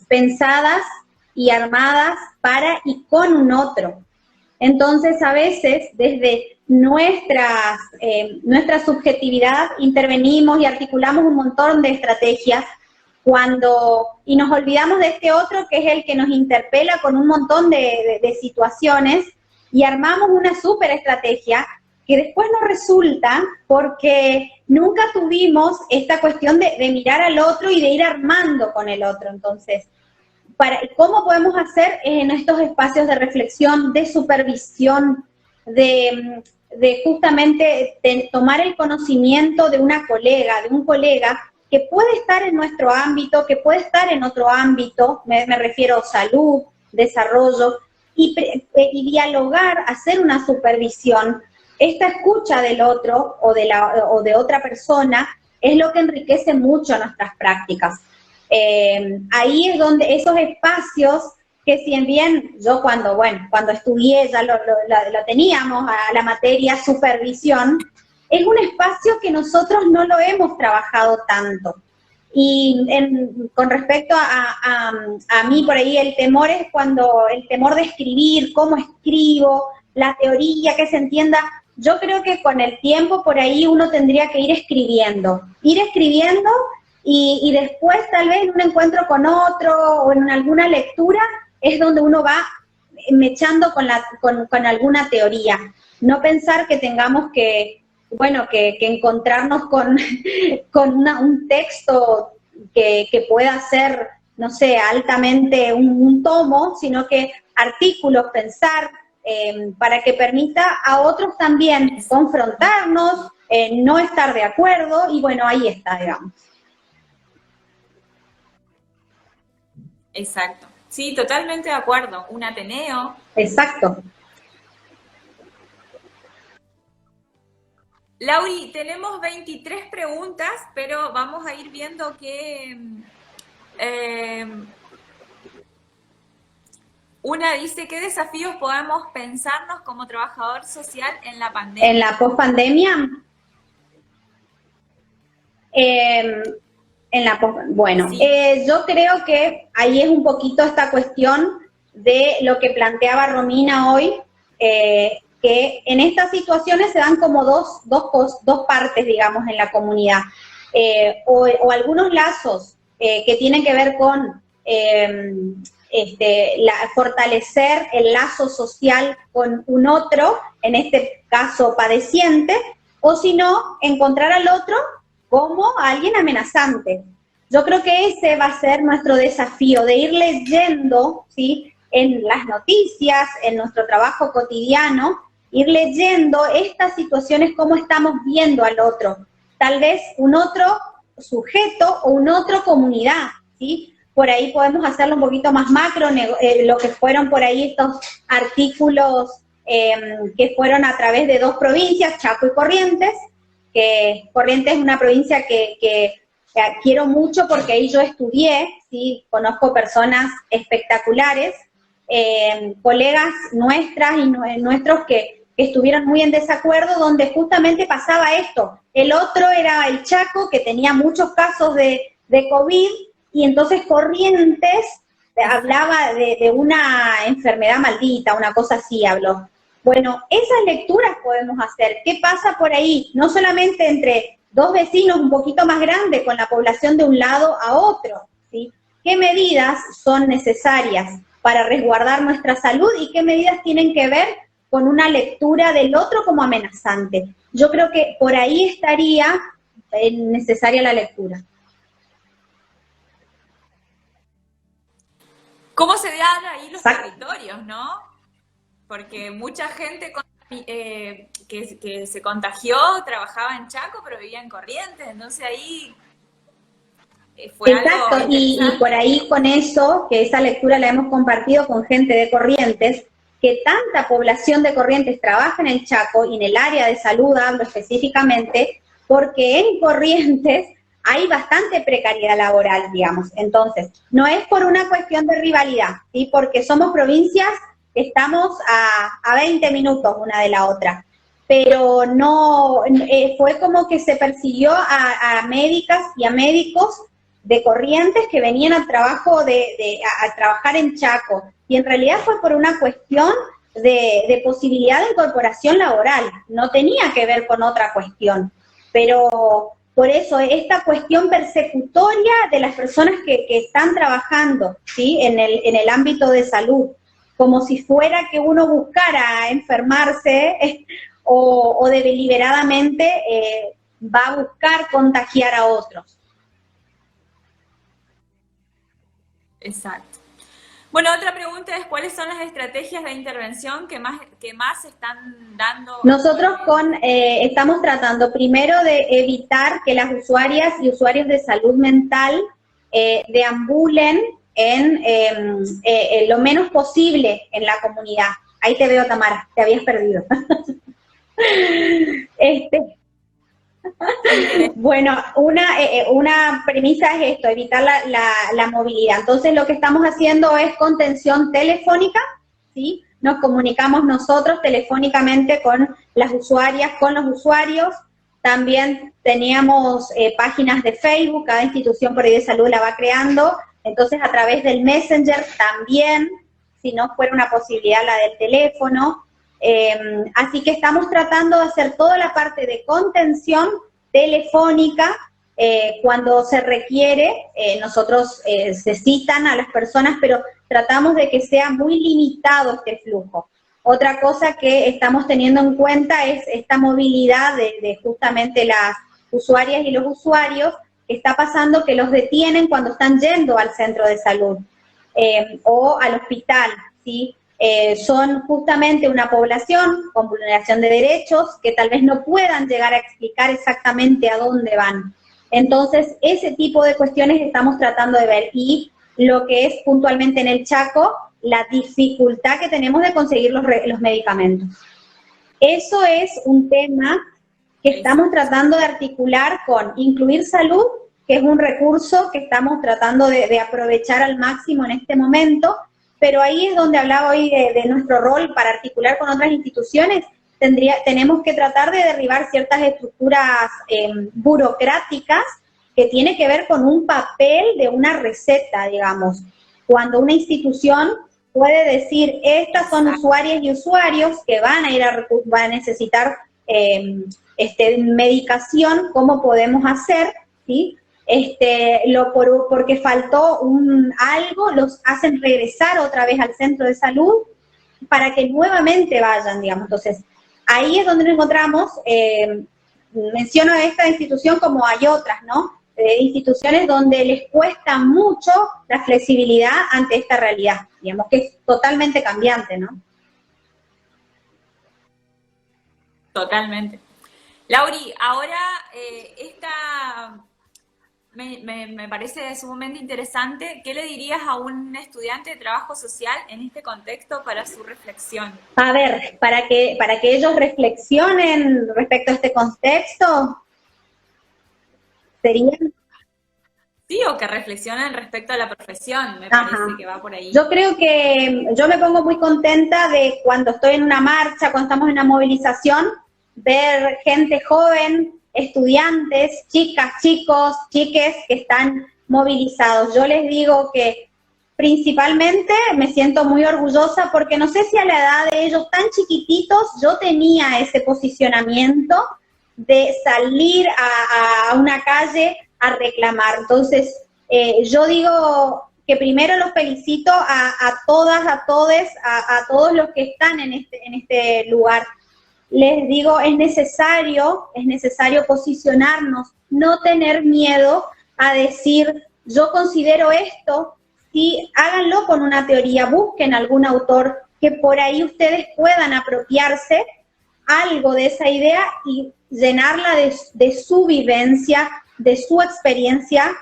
pensadas y armadas para y con un otro. Entonces, a veces, desde nuestra subjetividad, intervenimos y articulamos un montón de estrategias y nos olvidamos de este otro que es el que nos interpela con un montón de situaciones y armamos una súper estrategia que después no resulta porque nunca tuvimos esta cuestión de mirar al otro y de ir armando con el otro. Entonces, ¿cómo podemos hacer en estos espacios de reflexión, de supervisión, de justamente tomar el conocimiento de una colega, de un colega que puede estar en nuestro ámbito, que puede estar en otro ámbito, me refiero a salud, desarrollo, y dialogar, hacer una supervisión? Esta escucha del otro o de otra persona es lo que enriquece mucho nuestras prácticas. Ahí es donde esos espacios que si bien yo cuando estudié ya lo teníamos a la materia supervisión, es un espacio que nosotros no lo hemos trabajado tanto. Y con respecto a mí, por ahí el temor es el temor de escribir, cómo escribo, la teoría, que se entienda. Yo creo que con el tiempo por ahí uno tendría que ir escribiendo y después tal vez en un encuentro con otro o en alguna lectura es donde uno va mechando con alguna teoría. No pensar que tengamos que encontrarnos con un texto que pueda ser, no sé, altamente un tomo, sino que artículos, pensar, para que permita a otros también confrontarnos, no estar de acuerdo, y bueno, ahí está, digamos. Exacto. Sí, totalmente de acuerdo. Un Ateneo. Exacto. Lauri, tenemos 23 preguntas, pero vamos a ir viendo que una dice, ¿qué desafíos podemos pensarnos como trabajador social en la pandemia? En la pospandemia, bueno, sí. Yo creo que ahí es un poquito esta cuestión de lo que planteaba Romina hoy, que en estas situaciones se dan como dos partes, digamos, en la comunidad, o algunos lazos que tienen que ver con fortalecer el lazo social con un otro, en este caso padeciente, o si no, encontrar al otro como alguien amenazante. Yo creo que ese va a ser nuestro desafío, de ir leyendo, ¿sí?, en las noticias, en nuestro trabajo cotidiano, ir leyendo estas situaciones, cómo estamos viendo al otro. Tal vez un otro sujeto o una otra comunidad, ¿sí? Por ahí podemos hacerlo un poquito más macro, lo que fueron por ahí estos artículos que fueron a través de dos provincias, Chaco y Corrientes, que Corrientes es una provincia que quiero mucho porque ahí yo estudié, ¿sí? Conozco personas espectaculares, colegas nuestras y nuestros que estuvieron muy en desacuerdo, donde justamente pasaba esto. El otro era el Chaco, que tenía muchos casos de COVID, y entonces Corrientes hablaba de una enfermedad maldita, una cosa así habló. Bueno, esas lecturas podemos hacer. ¿Qué pasa por ahí? No solamente entre dos vecinos un poquito más grandes, con la población de un lado a otro, ¿sí? ¿Qué medidas son necesarias para resguardar nuestra salud y qué medidas tienen que ver con una lectura del otro como amenazante? Yo creo que por ahí estaría necesaria la lectura. ¿Cómo se dan ahí los territorios, no? Porque mucha gente que se contagió trabajaba en Chaco, pero vivía en Corrientes, entonces ahí fue exacto, algo y por ahí con eso, que esa lectura la hemos compartido con gente de Corrientes, que tanta población de Corrientes trabaja en el Chaco y en el área de salud, hablo específicamente, porque en Corrientes hay bastante precariedad laboral, digamos. Entonces, no es por una cuestión de rivalidad, ¿sí? Porque somos provincias que estamos a 20 minutos una de la otra, pero no, fue como que se persiguió a médicas y a médicos de Corrientes que venían al trabajo a trabajar en Chaco, y en realidad fue por una cuestión de posibilidad de incorporación laboral, no tenía que ver con otra cuestión, pero por eso esta cuestión persecutoria de las personas que están trabajando, ¿sí?, en el ámbito de salud, como si fuera que uno buscara enfermarse o deliberadamente va a buscar contagiar a otros. Exacto. Bueno, otra pregunta es, ¿cuáles son las estrategias de intervención que más se están dando? Nosotros estamos tratando primero de evitar que las usuarias y usuarios de salud mental deambulen en lo menos posible en la comunidad. Ahí te veo, Tamara, te habías perdido. Bueno, una premisa es esto, evitar la movilidad. Entonces, lo que estamos haciendo es contención telefónica, ¿sí? Nos comunicamos nosotros telefónicamente con las usuarias, con los usuarios. También teníamos páginas de Facebook, cada institución por ahí de salud la va creando. Entonces, a través del Messenger también, si no fuera una posibilidad la del teléfono. Así que estamos tratando de hacer toda la parte de contención telefónica. Cuando se requiere, nosotros se citan a las personas, pero tratamos de que sea muy limitado este flujo. Otra cosa que estamos teniendo en cuenta es esta movilidad de justamente las usuarias y los usuarios, que está pasando que los detienen cuando están yendo al centro de salud o al hospital, ¿sí? Son justamente una población con vulneración de derechos que tal vez no puedan llegar a explicar exactamente a dónde van. Entonces, ese tipo de cuestiones estamos tratando de ver. Y lo que es puntualmente en el Chaco, la dificultad que tenemos de conseguir los medicamentos. Eso es un tema que estamos tratando de articular con Incluir Salud, que es un recurso que estamos tratando de aprovechar al máximo en este momento, pero ahí es donde hablaba hoy de nuestro rol para articular con otras instituciones. Tenemos que tratar de derribar ciertas estructuras burocráticas que tiene que ver con un papel de una receta, digamos. Cuando una institución puede decir, estas son usuarias y usuarios que van a necesitar medicación, ¿cómo podemos hacer? ¿Sí? Porque faltó algo, los hacen regresar otra vez al centro de salud para que nuevamente vayan, digamos. Entonces, ahí es donde nos encontramos. Menciono esta institución como hay otras, ¿no? Instituciones donde les cuesta mucho la flexibilidad ante esta realidad, digamos que es totalmente cambiante, ¿no? Totalmente. Lauri, ahora esta me parece sumamente interesante. ¿Qué le dirías a un estudiante de trabajo social en este contexto para su reflexión? A ver, para que ellos reflexionen respecto a este contexto, sería... Sí, o que reflexionen respecto a la profesión, me parece que va por ahí. Yo creo que yo me pongo muy contenta de cuando estoy en una marcha, cuando estamos en una movilización, ver gente joven, estudiantes, chicas, chicos, chiques que están movilizados. Yo les digo que principalmente me siento muy orgullosa porque no sé si a la edad de ellos tan chiquititos yo tenía ese posicionamiento de salir a una calle a reclamar. Entonces, yo digo que primero los felicito a todas, a todes, a todos los que están en este lugar. Les digo, es necesario posicionarnos, no tener miedo a decir, yo considero esto, sí, háganlo con una teoría, busquen algún autor que por ahí ustedes puedan apropiarse algo de esa idea y llenarla de su vivencia, de su experiencia,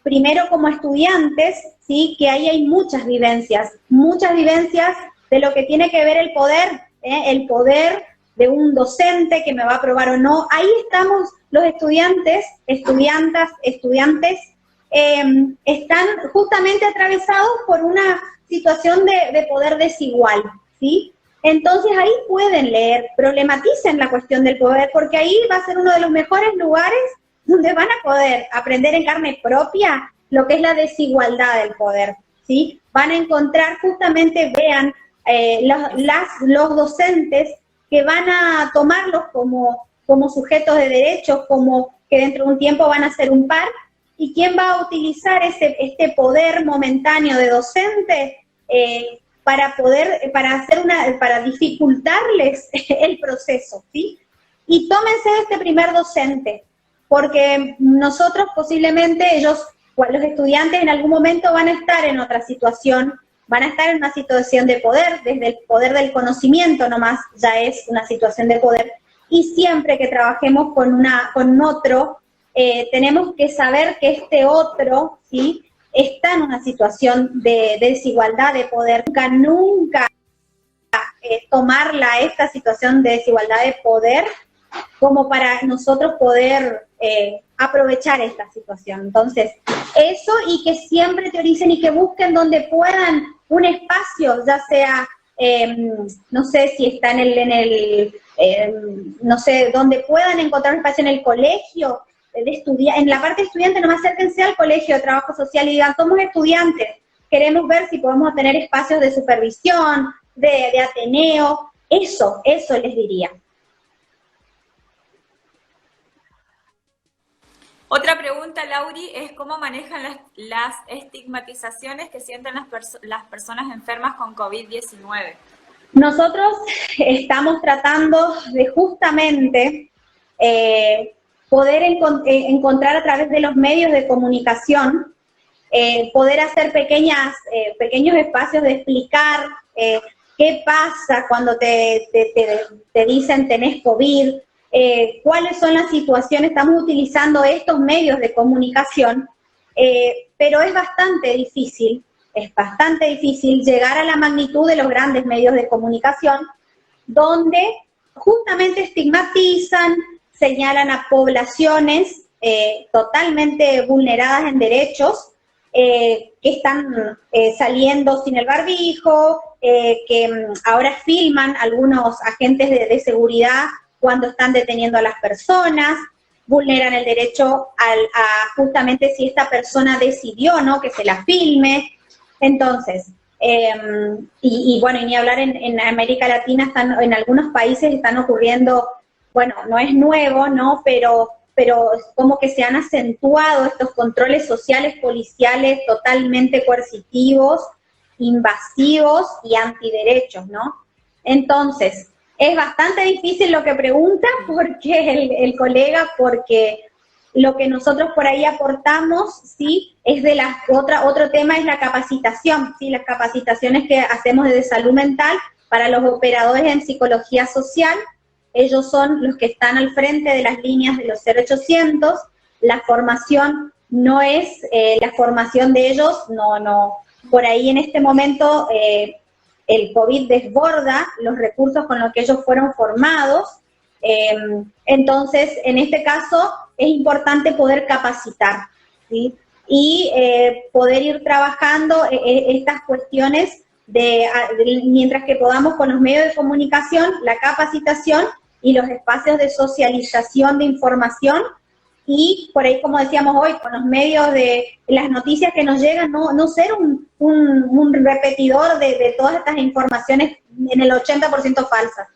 primero como estudiantes, ¿sí? Que ahí hay muchas vivencias de lo que tiene que ver el poder de un docente que me va a aprobar o no. Ahí estamos los estudiantes, están justamente atravesados por una situación de poder desigual, ¿sí? Entonces ahí pueden leer, problematicen la cuestión del poder, porque ahí va a ser uno de los mejores lugares donde van a poder aprender en carne propia lo que es la desigualdad del poder, ¿sí? Van a encontrar justamente, vean, los docentes que van a tomarlos como sujetos de derechos, como que dentro de un tiempo van a ser un par, y quién va a utilizar este poder momentáneo de docente para dificultarles el proceso, ¿sí? Y tómense este primer docente, porque nosotros posiblemente los estudiantes en algún momento van a estar en otra situación, van a estar en una situación de poder, desde el poder del conocimiento nomás ya es una situación de poder, y siempre que trabajemos con otro, tenemos que saber que este otro, ¿sí?, está en una situación de desigualdad de poder. Nunca tomarla esta situación de desigualdad de poder como para nosotros poder aprovechar esta situación. Entonces, eso, y que siempre teoricen y que busquen donde puedan un espacio, ya sea, no sé si está no sé, donde puedan encontrar un espacio en el colegio, de estudiar, en la parte de estudiante, nomás acérquense al colegio de trabajo social y digan, somos estudiantes, queremos ver si podemos tener espacios de supervisión, de ateneo, eso les diría. Otra pregunta, Lauri, es cómo manejan las estigmatizaciones que sienten las personas enfermas con COVID-19. Nosotros estamos tratando de justamente poder encontrar a través de los medios de comunicación, poder hacer pequeños espacios de explicar qué pasa cuando te dicen tenés COVID, cuáles son las situaciones. Estamos utilizando estos medios de comunicación, pero es bastante difícil llegar a la magnitud de los grandes medios de comunicación, donde justamente estigmatizan, señalan a poblaciones totalmente vulneradas en derechos, que están saliendo sin el barbijo, que ahora filman algunos agentes de seguridad cuando están deteniendo a las personas, vulneran el derecho a justamente si esta persona decidió, ¿no?, que se la filme. Entonces, y bueno, y ni hablar en América Latina, en algunos países están ocurriendo, bueno, no es nuevo, ¿no?, pero como que se han acentuado estos controles sociales, policiales, totalmente coercitivos, invasivos y antiderechos, ¿no? Entonces, es bastante difícil lo que pregunta, porque el colega, porque lo que nosotros por ahí aportamos, sí, es otro tema es la capacitación, sí, las capacitaciones que hacemos desde salud mental para los operadores en psicología social. Ellos son los que están al frente de las líneas de los 0800, la formación no es, la formación de ellos, no, por ahí en este momento el COVID desborda los recursos con los que ellos fueron formados, entonces en este caso es importante poder capacitar, ¿sí?, y poder ir trabajando estas cuestiones mientras que podamos con los medios de comunicación, la capacitación y los espacios de socialización de información, y por ahí, como decíamos hoy, con los medios de las noticias que nos llegan, no ser un repetidor de todas estas informaciones en el 80% falsas.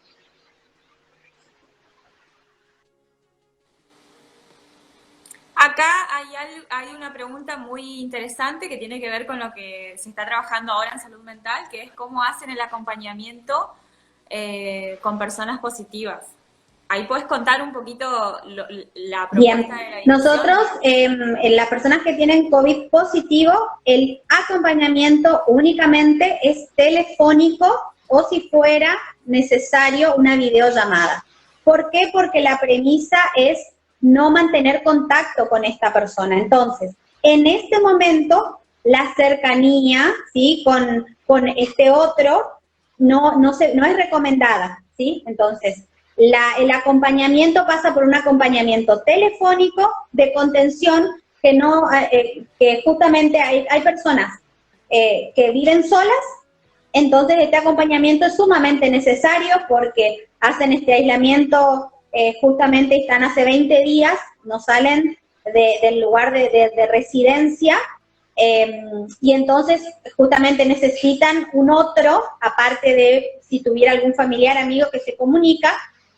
Acá hay una pregunta muy interesante que tiene que ver con lo que se está trabajando ahora en salud mental, que es cómo hacen el acompañamiento con personas positivas. Ahí puedes contar un poquito la propuesta de la dirección. Nosotros, en las personas que tienen COVID positivo, el acompañamiento únicamente es telefónico o si fuera necesario una videollamada. ¿Por qué? Porque la premisa es no mantener contacto con esta persona. Entonces, en este momento, la cercanía, ¿sí?, con este otro no es recomendada, ¿sí? Entonces, el acompañamiento pasa por un acompañamiento telefónico de contención que justamente hay personas que viven solas, entonces este acompañamiento es sumamente necesario porque hacen este aislamiento justamente están hace 20 días, no salen del lugar de residencia, y entonces justamente necesitan un otro, aparte de si tuviera algún familiar, amigo que se comunica.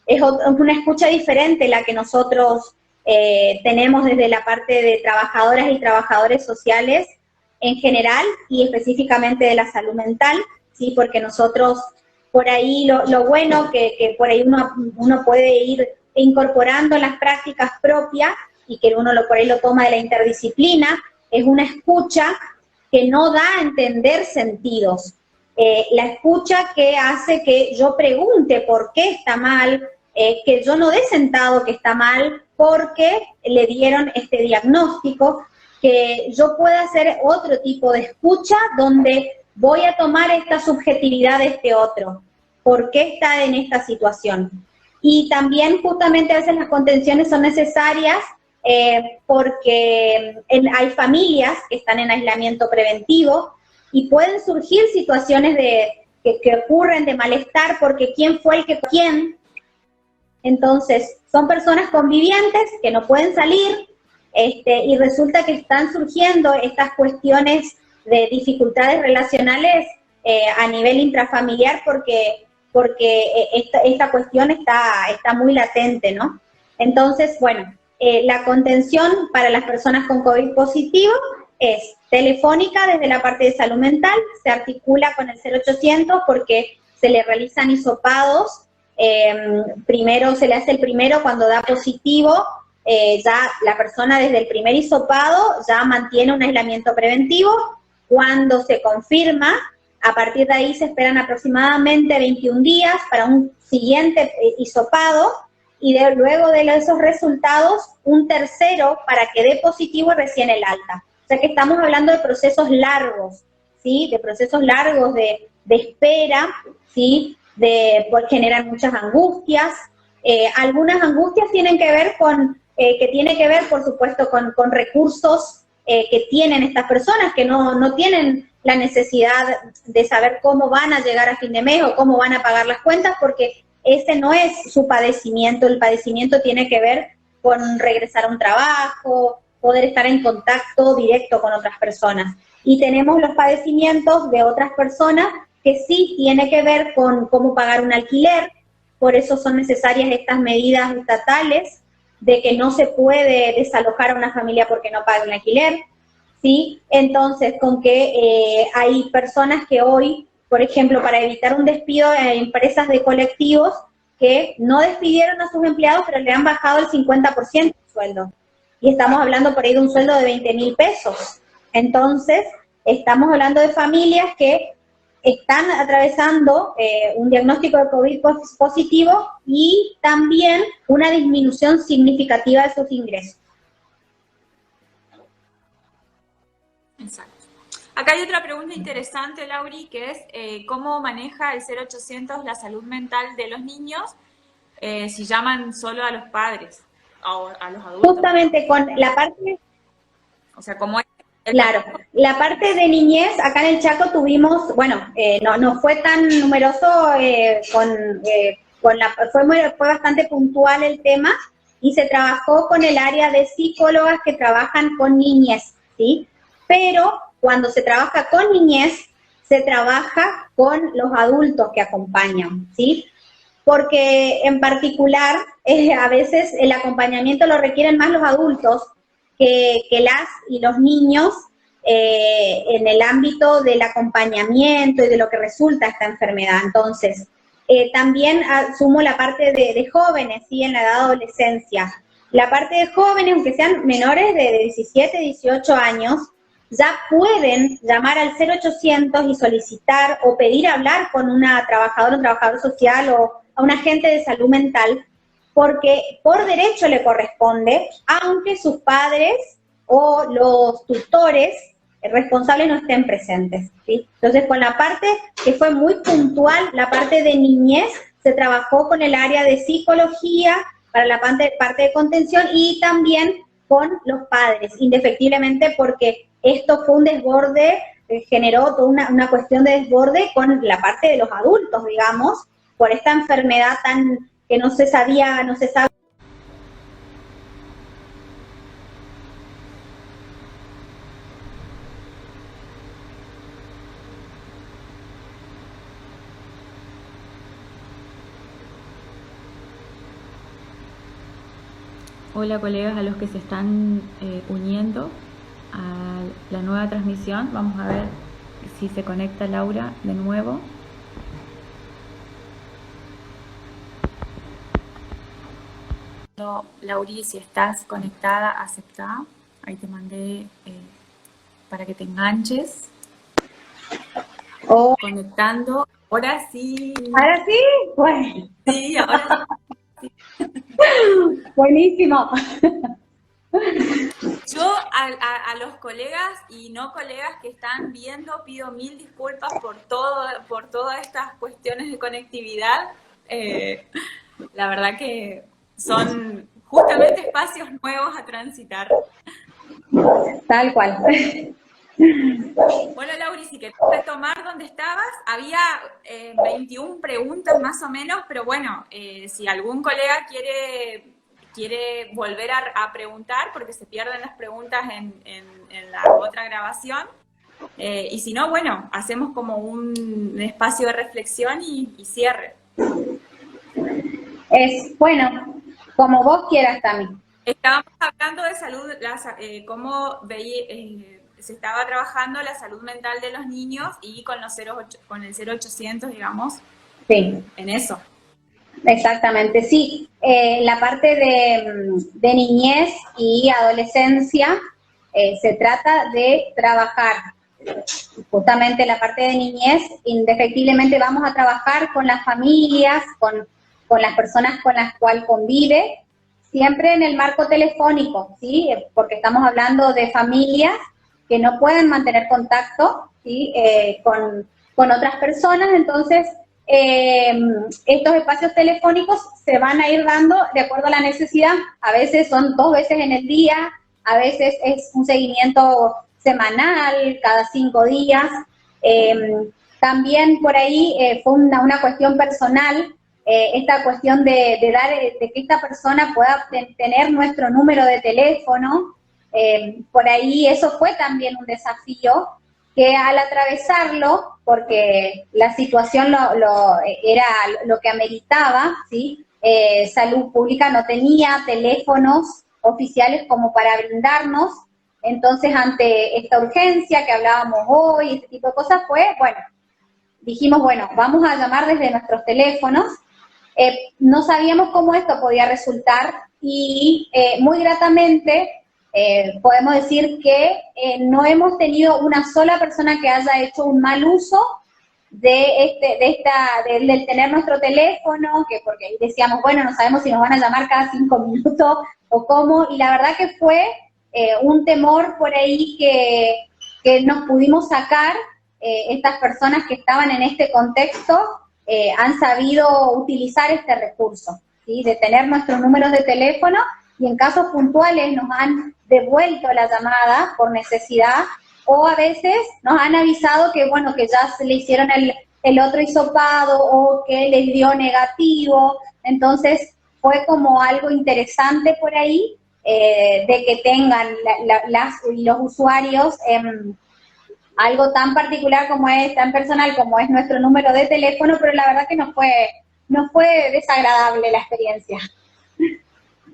Es una escucha diferente la que nosotros tenemos desde la parte de trabajadoras y trabajadores sociales en general y específicamente de la salud mental. ¿sí? Porque nosotros, por ahí, lo bueno que por ahí uno puede ir incorporando en las prácticas propias y que uno por ahí lo toma de la interdisciplina, es una escucha que no da a entender sentidos. La escucha que hace que yo pregunte por qué está mal, que yo no dé sentado que está mal porque le dieron este diagnóstico, que yo pueda hacer otro tipo de escucha donde voy a tomar esta subjetividad de este otro, por qué está en esta situación. Y también justamente a veces las contenciones son necesarias porque hay familias que están en aislamiento preventivo y pueden surgir situaciones que ocurren de malestar porque quién fue el que quién. Entonces, son personas convivientes que no pueden salir y resulta que están surgiendo estas cuestiones de dificultades relacionales a nivel intrafamiliar porque esta cuestión está muy latente, ¿no? Entonces, bueno, la contención para las personas con COVID positivo es telefónica desde la parte de salud mental, se articula con el 0800 porque se le realizan hisopados, primero se le hace el primero cuando da positivo, ya la persona desde el primer hisopado ya mantiene un aislamiento preventivo, cuando se confirma, a partir de ahí se esperan aproximadamente 21 días para un siguiente hisopado, y luego de esos resultados, un tercero para que dé positivo y recién el alta. O sea que estamos hablando de procesos largos, ¿sí? De procesos largos de espera, ¿sí? Pues generan muchas angustias. Algunas angustias tienen que ver por supuesto, con recursos que tienen estas personas, que no tienen la necesidad de saber cómo van a llegar a fin de mes o cómo van a pagar las cuentas, porque ese no es su padecimiento. El padecimiento tiene que ver con regresar a un trabajo, poder estar en contacto directo con otras personas. Y tenemos los padecimientos de otras personas que sí tiene que ver con cómo pagar un alquiler, por eso son necesarias estas medidas estatales de que no se puede desalojar a una familia porque no paga un alquiler, ¿sí? Entonces, con que hay personas que hoy, por ejemplo, para evitar un despido, empresas de colectivos que no despidieron a sus empleados, pero le han bajado el 50% del sueldo. Y estamos hablando por ahí de un sueldo de 20.000 pesos. Entonces, estamos hablando de familias que están atravesando un diagnóstico de COVID positivo y también una disminución significativa de sus ingresos. Exacto. Acá hay otra pregunta interesante, Lauri, que es ¿cómo maneja el 0800 la salud mental de los niños si llaman solo a los padres o a los adultos? Justamente con la parte... O sea, ¿cómo es? Claro, la parte de niñez, acá en el Chaco tuvimos, bueno, no fue tan numeroso, fue bastante puntual el tema y se trabajó con el área de psicólogas que trabajan con niñez, ¿sí? Pero cuando se trabaja con niñez, se trabaja con los adultos que acompañan, ¿sí? Porque en particular, a veces el acompañamiento lo requieren más los adultos que las y los niños en el ámbito del acompañamiento y de lo que resulta esta enfermedad. Entonces, también sumo la parte de jóvenes, ¿sí? En la edad de adolescencia. La parte de jóvenes, aunque sean menores de 17, 18 años, ya pueden llamar al 0800 y solicitar o pedir hablar con una trabajadora, un trabajador social o a un agente de salud mental, porque por derecho le corresponde, aunque sus padres o los tutores responsables no estén presentes, ¿sí? Entonces, con la parte que fue muy puntual, la parte de niñez, se trabajó con el área de psicología para la parte de contención y también con los padres, indefectiblemente, porque esto fue un desborde, generó toda una cuestión de desborde con la parte de los adultos, digamos, por esta enfermedad tan que no se sabe. Hola colegas, a los que se están uniendo a la nueva transmisión, vamos a ver si se conecta Laura de nuevo. Lauri, si estás conectada, aceptá. Ahí te mandé para que te enganches. Oh. Conectando. Ahora sí. ¿Ahora sí? Bueno. Sí, ahora sí. Buenísimo. Yo a los colegas y no colegas que están viendo pido mil disculpas por todas estas cuestiones de conectividad. La verdad que son justamente espacios nuevos a transitar. Tal cual. Bueno, Lauri, si querés retomar donde estabas, había 21 preguntas más o menos, pero bueno, si algún colega quiere volver a preguntar, porque se pierden las preguntas en la otra grabación, y si no, bueno, hacemos como un espacio de reflexión y cierre. Bueno, como vos quieras, Tami. Estábamos hablando de salud, cómo se estaba trabajando la salud mental de los niños y con el 0800, digamos, sí, en eso. Exactamente, sí. La parte de niñez y adolescencia se trata de trabajar. Justamente la parte de niñez, indefectiblemente vamos a trabajar con las familias, con las personas con las cuales convive, siempre en el marco telefónico, ¿sí? Porque estamos hablando de familias que no pueden mantener contacto, ¿sí? con otras personas, entonces estos espacios telefónicos se van a ir dando de acuerdo a la necesidad. A veces son 2 veces en el día, a veces es un seguimiento semanal, cada 5 días. También por ahí fue una cuestión personal, esta cuestión de que esta persona pueda tener nuestro número de teléfono. Por ahí eso fue también un desafío, que al atravesarlo, porque la situación era lo que ameritaba, ¿sí? Salud Pública no tenía teléfonos oficiales como para brindarnos, entonces ante esta urgencia que hablábamos hoy, este tipo de cosas, dijimos, vamos a llamar desde nuestros teléfonos. No sabíamos cómo esto podía resultar y muy gratamente podemos decir que no hemos tenido una sola persona que haya hecho un mal uso del tener nuestro teléfono, porque ahí decíamos, no sabemos si nos van a llamar cada 5 minutos o cómo, y la verdad que fue un temor por ahí que nos pudimos sacar. Estas personas que estaban en este contexto han sabido utilizar este recurso, ¿sí? De tener nuestros números de teléfono, y en casos puntuales nos han devuelto la llamada por necesidad, o a veces nos han avisado que ya se le hicieron el otro hisopado o que les dio negativo. Entonces fue como algo interesante por ahí, de que tengan los usuarios algo tan particular como es, tan personal como es nuestro número de teléfono, pero la verdad que no fue desagradable la experiencia.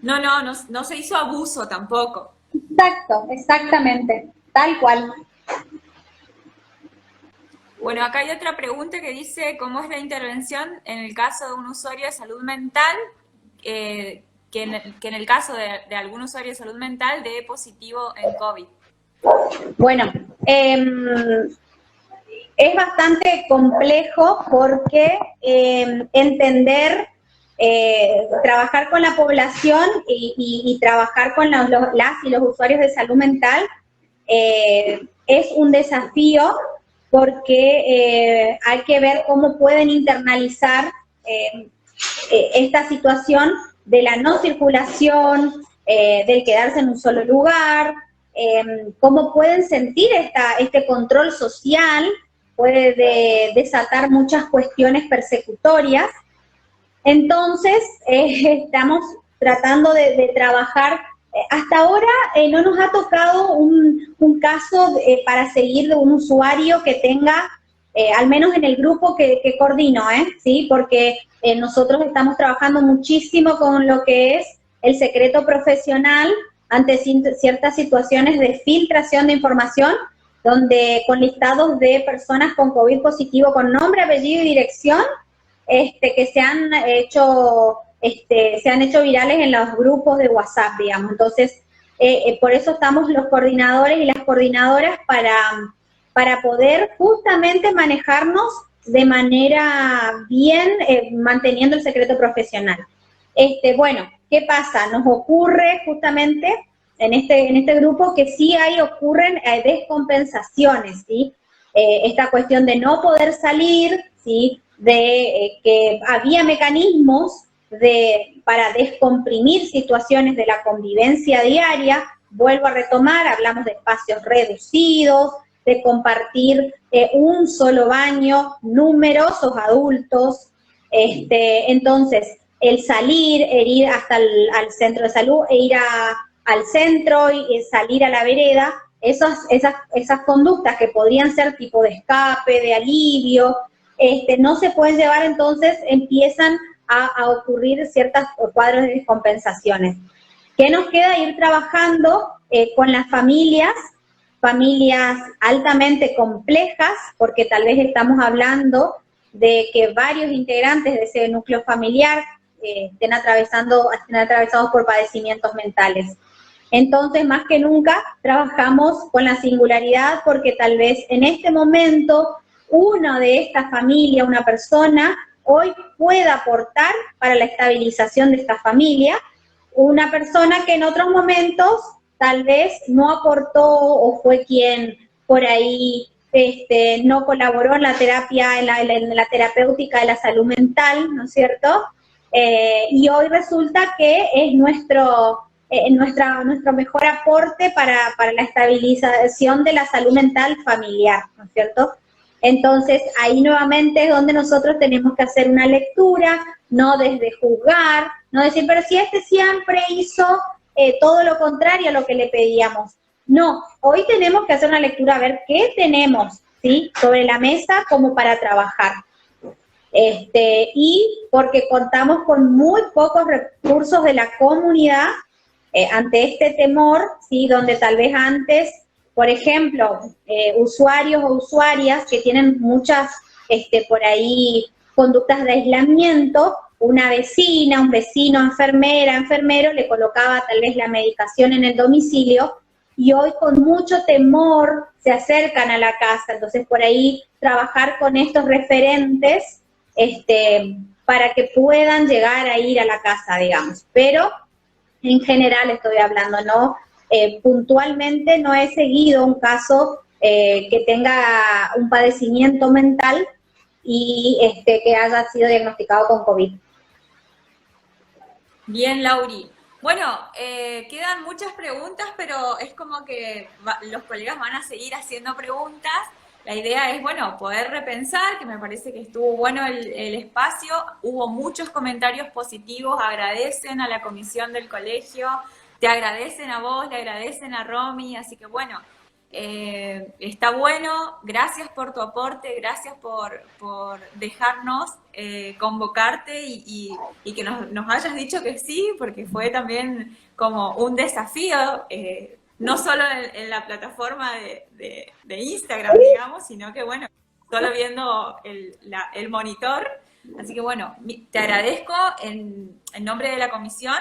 No se hizo abuso tampoco. Exacto, exactamente, tal cual. Bueno, acá hay otra pregunta que dice, ¿cómo es la intervención en el caso de un usuario de salud mental, que en el caso de algún usuario de salud mental dé positivo en COVID? Bueno, es bastante complejo porque entender, trabajar con la población y trabajar con las y los usuarios de salud mental es un desafío, porque hay que ver cómo pueden internalizar esta situación de la no circulación, del quedarse en un solo lugar, cómo pueden sentir este control social, puede desatar muchas cuestiones persecutorias. Entonces, estamos tratando de trabajar. Hasta ahora no nos ha tocado un caso para seguir de un usuario que tenga, al menos en el grupo que coordino, ¿sí? Porque nosotros estamos trabajando muchísimo con lo que es el secreto profesional ante ciertas situaciones de filtración de información, con listados de personas con COVID positivo con nombre, apellido y dirección, que se han hecho virales en los grupos de WhatsApp, digamos. Entonces, por eso estamos los coordinadores y las coordinadoras para poder justamente manejarnos de manera bien, manteniendo el secreto profesional. Bueno, ¿qué pasa? Nos ocurre justamente en este grupo que sí ocurren descompensaciones, ¿sí? Esta cuestión de no poder salir, ¿sí? De que había mecanismos para descomprimir situaciones de la convivencia diaria. Vuelvo a retomar, hablamos de espacios reducidos, de compartir un solo baño, numerosos adultos. Entonces, el salir, el ir hasta al centro de salud, ir al centro y salir a la vereda, esas conductas que podrían ser tipo de escape, de alivio, no se pueden llevar, entonces empiezan a ocurrir ciertos cuadros de descompensaciones. ¿Qué nos queda? Ir trabajando con las familias altamente complejas, porque tal vez estamos hablando de que varios integrantes de ese núcleo familiar estén atravesados por padecimientos mentales. Entonces, más que nunca, trabajamos con la singularidad, porque tal vez en este momento una de estas familias, una persona, hoy pueda aportar para la estabilización de esta familia, una persona que en otros momentos tal vez no aportó o fue quien por ahí no colaboró en la terapia, en la terapéutica de la salud mental, ¿no es cierto? Y hoy resulta que es nuestro mejor aporte para la estabilización de la salud mental familiar, ¿no es cierto? Entonces, ahí nuevamente es donde nosotros tenemos que hacer una lectura, no desde juzgar, no decir, pero si siempre hizo todo lo contrario a lo que le pedíamos. No, hoy tenemos que hacer una lectura, a ver qué tenemos, ¿sí?, sobre la mesa como para trabajar. Y porque contamos con muy pocos recursos de la comunidad ante este temor, ¿sí?, donde tal vez antes, por ejemplo, usuarios o usuarias que tienen muchas, por ahí, conductas de aislamiento, una vecina, un vecino, enfermera, enfermero, le colocaba tal vez la medicación en el domicilio, y hoy con mucho temor se acercan a la casa. Entonces, por ahí, trabajar con estos referentes, para que puedan llegar a ir a la casa, digamos. Pero, en general estoy hablando, ¿no? Puntualmente no he seguido un caso que tenga un padecimiento mental y que haya sido diagnosticado con COVID. Bien, Lauri. Bueno, quedan muchas preguntas, pero es como que los colegas van a seguir haciendo preguntas. La idea es, bueno, poder repensar, que me parece que estuvo bueno el espacio. Hubo muchos comentarios positivos, agradecen a la comisión del colegio, te agradecen a vos, le agradecen a Romy, así que bueno, está bueno. Gracias por tu aporte, gracias por dejarnos convocarte y que nos hayas dicho que sí, porque fue también como un desafío, no solo en la plataforma de Instagram, digamos, sino que bueno, solo viendo el monitor. Así que bueno, te agradezco en nombre de la comisión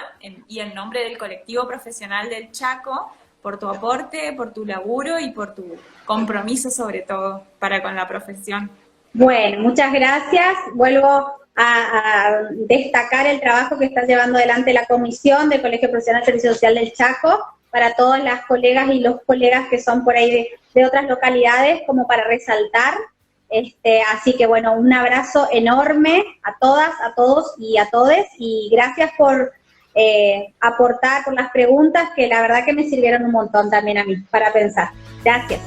y en nombre del colectivo profesional del Chaco por tu aporte, por tu laburo y por tu compromiso sobre todo para con la profesión. Bueno, muchas gracias. Vuelvo a destacar el trabajo que está llevando adelante la comisión del Colegio Profesional de Servicio Social del Chaco, para todas las colegas y los colegas que son por ahí de otras localidades, como para resaltar. Así que bueno, un abrazo enorme a todas, a todos y a todes, y gracias por aportar, por las preguntas, que la verdad que me sirvieron un montón también a mí para pensar. Gracias.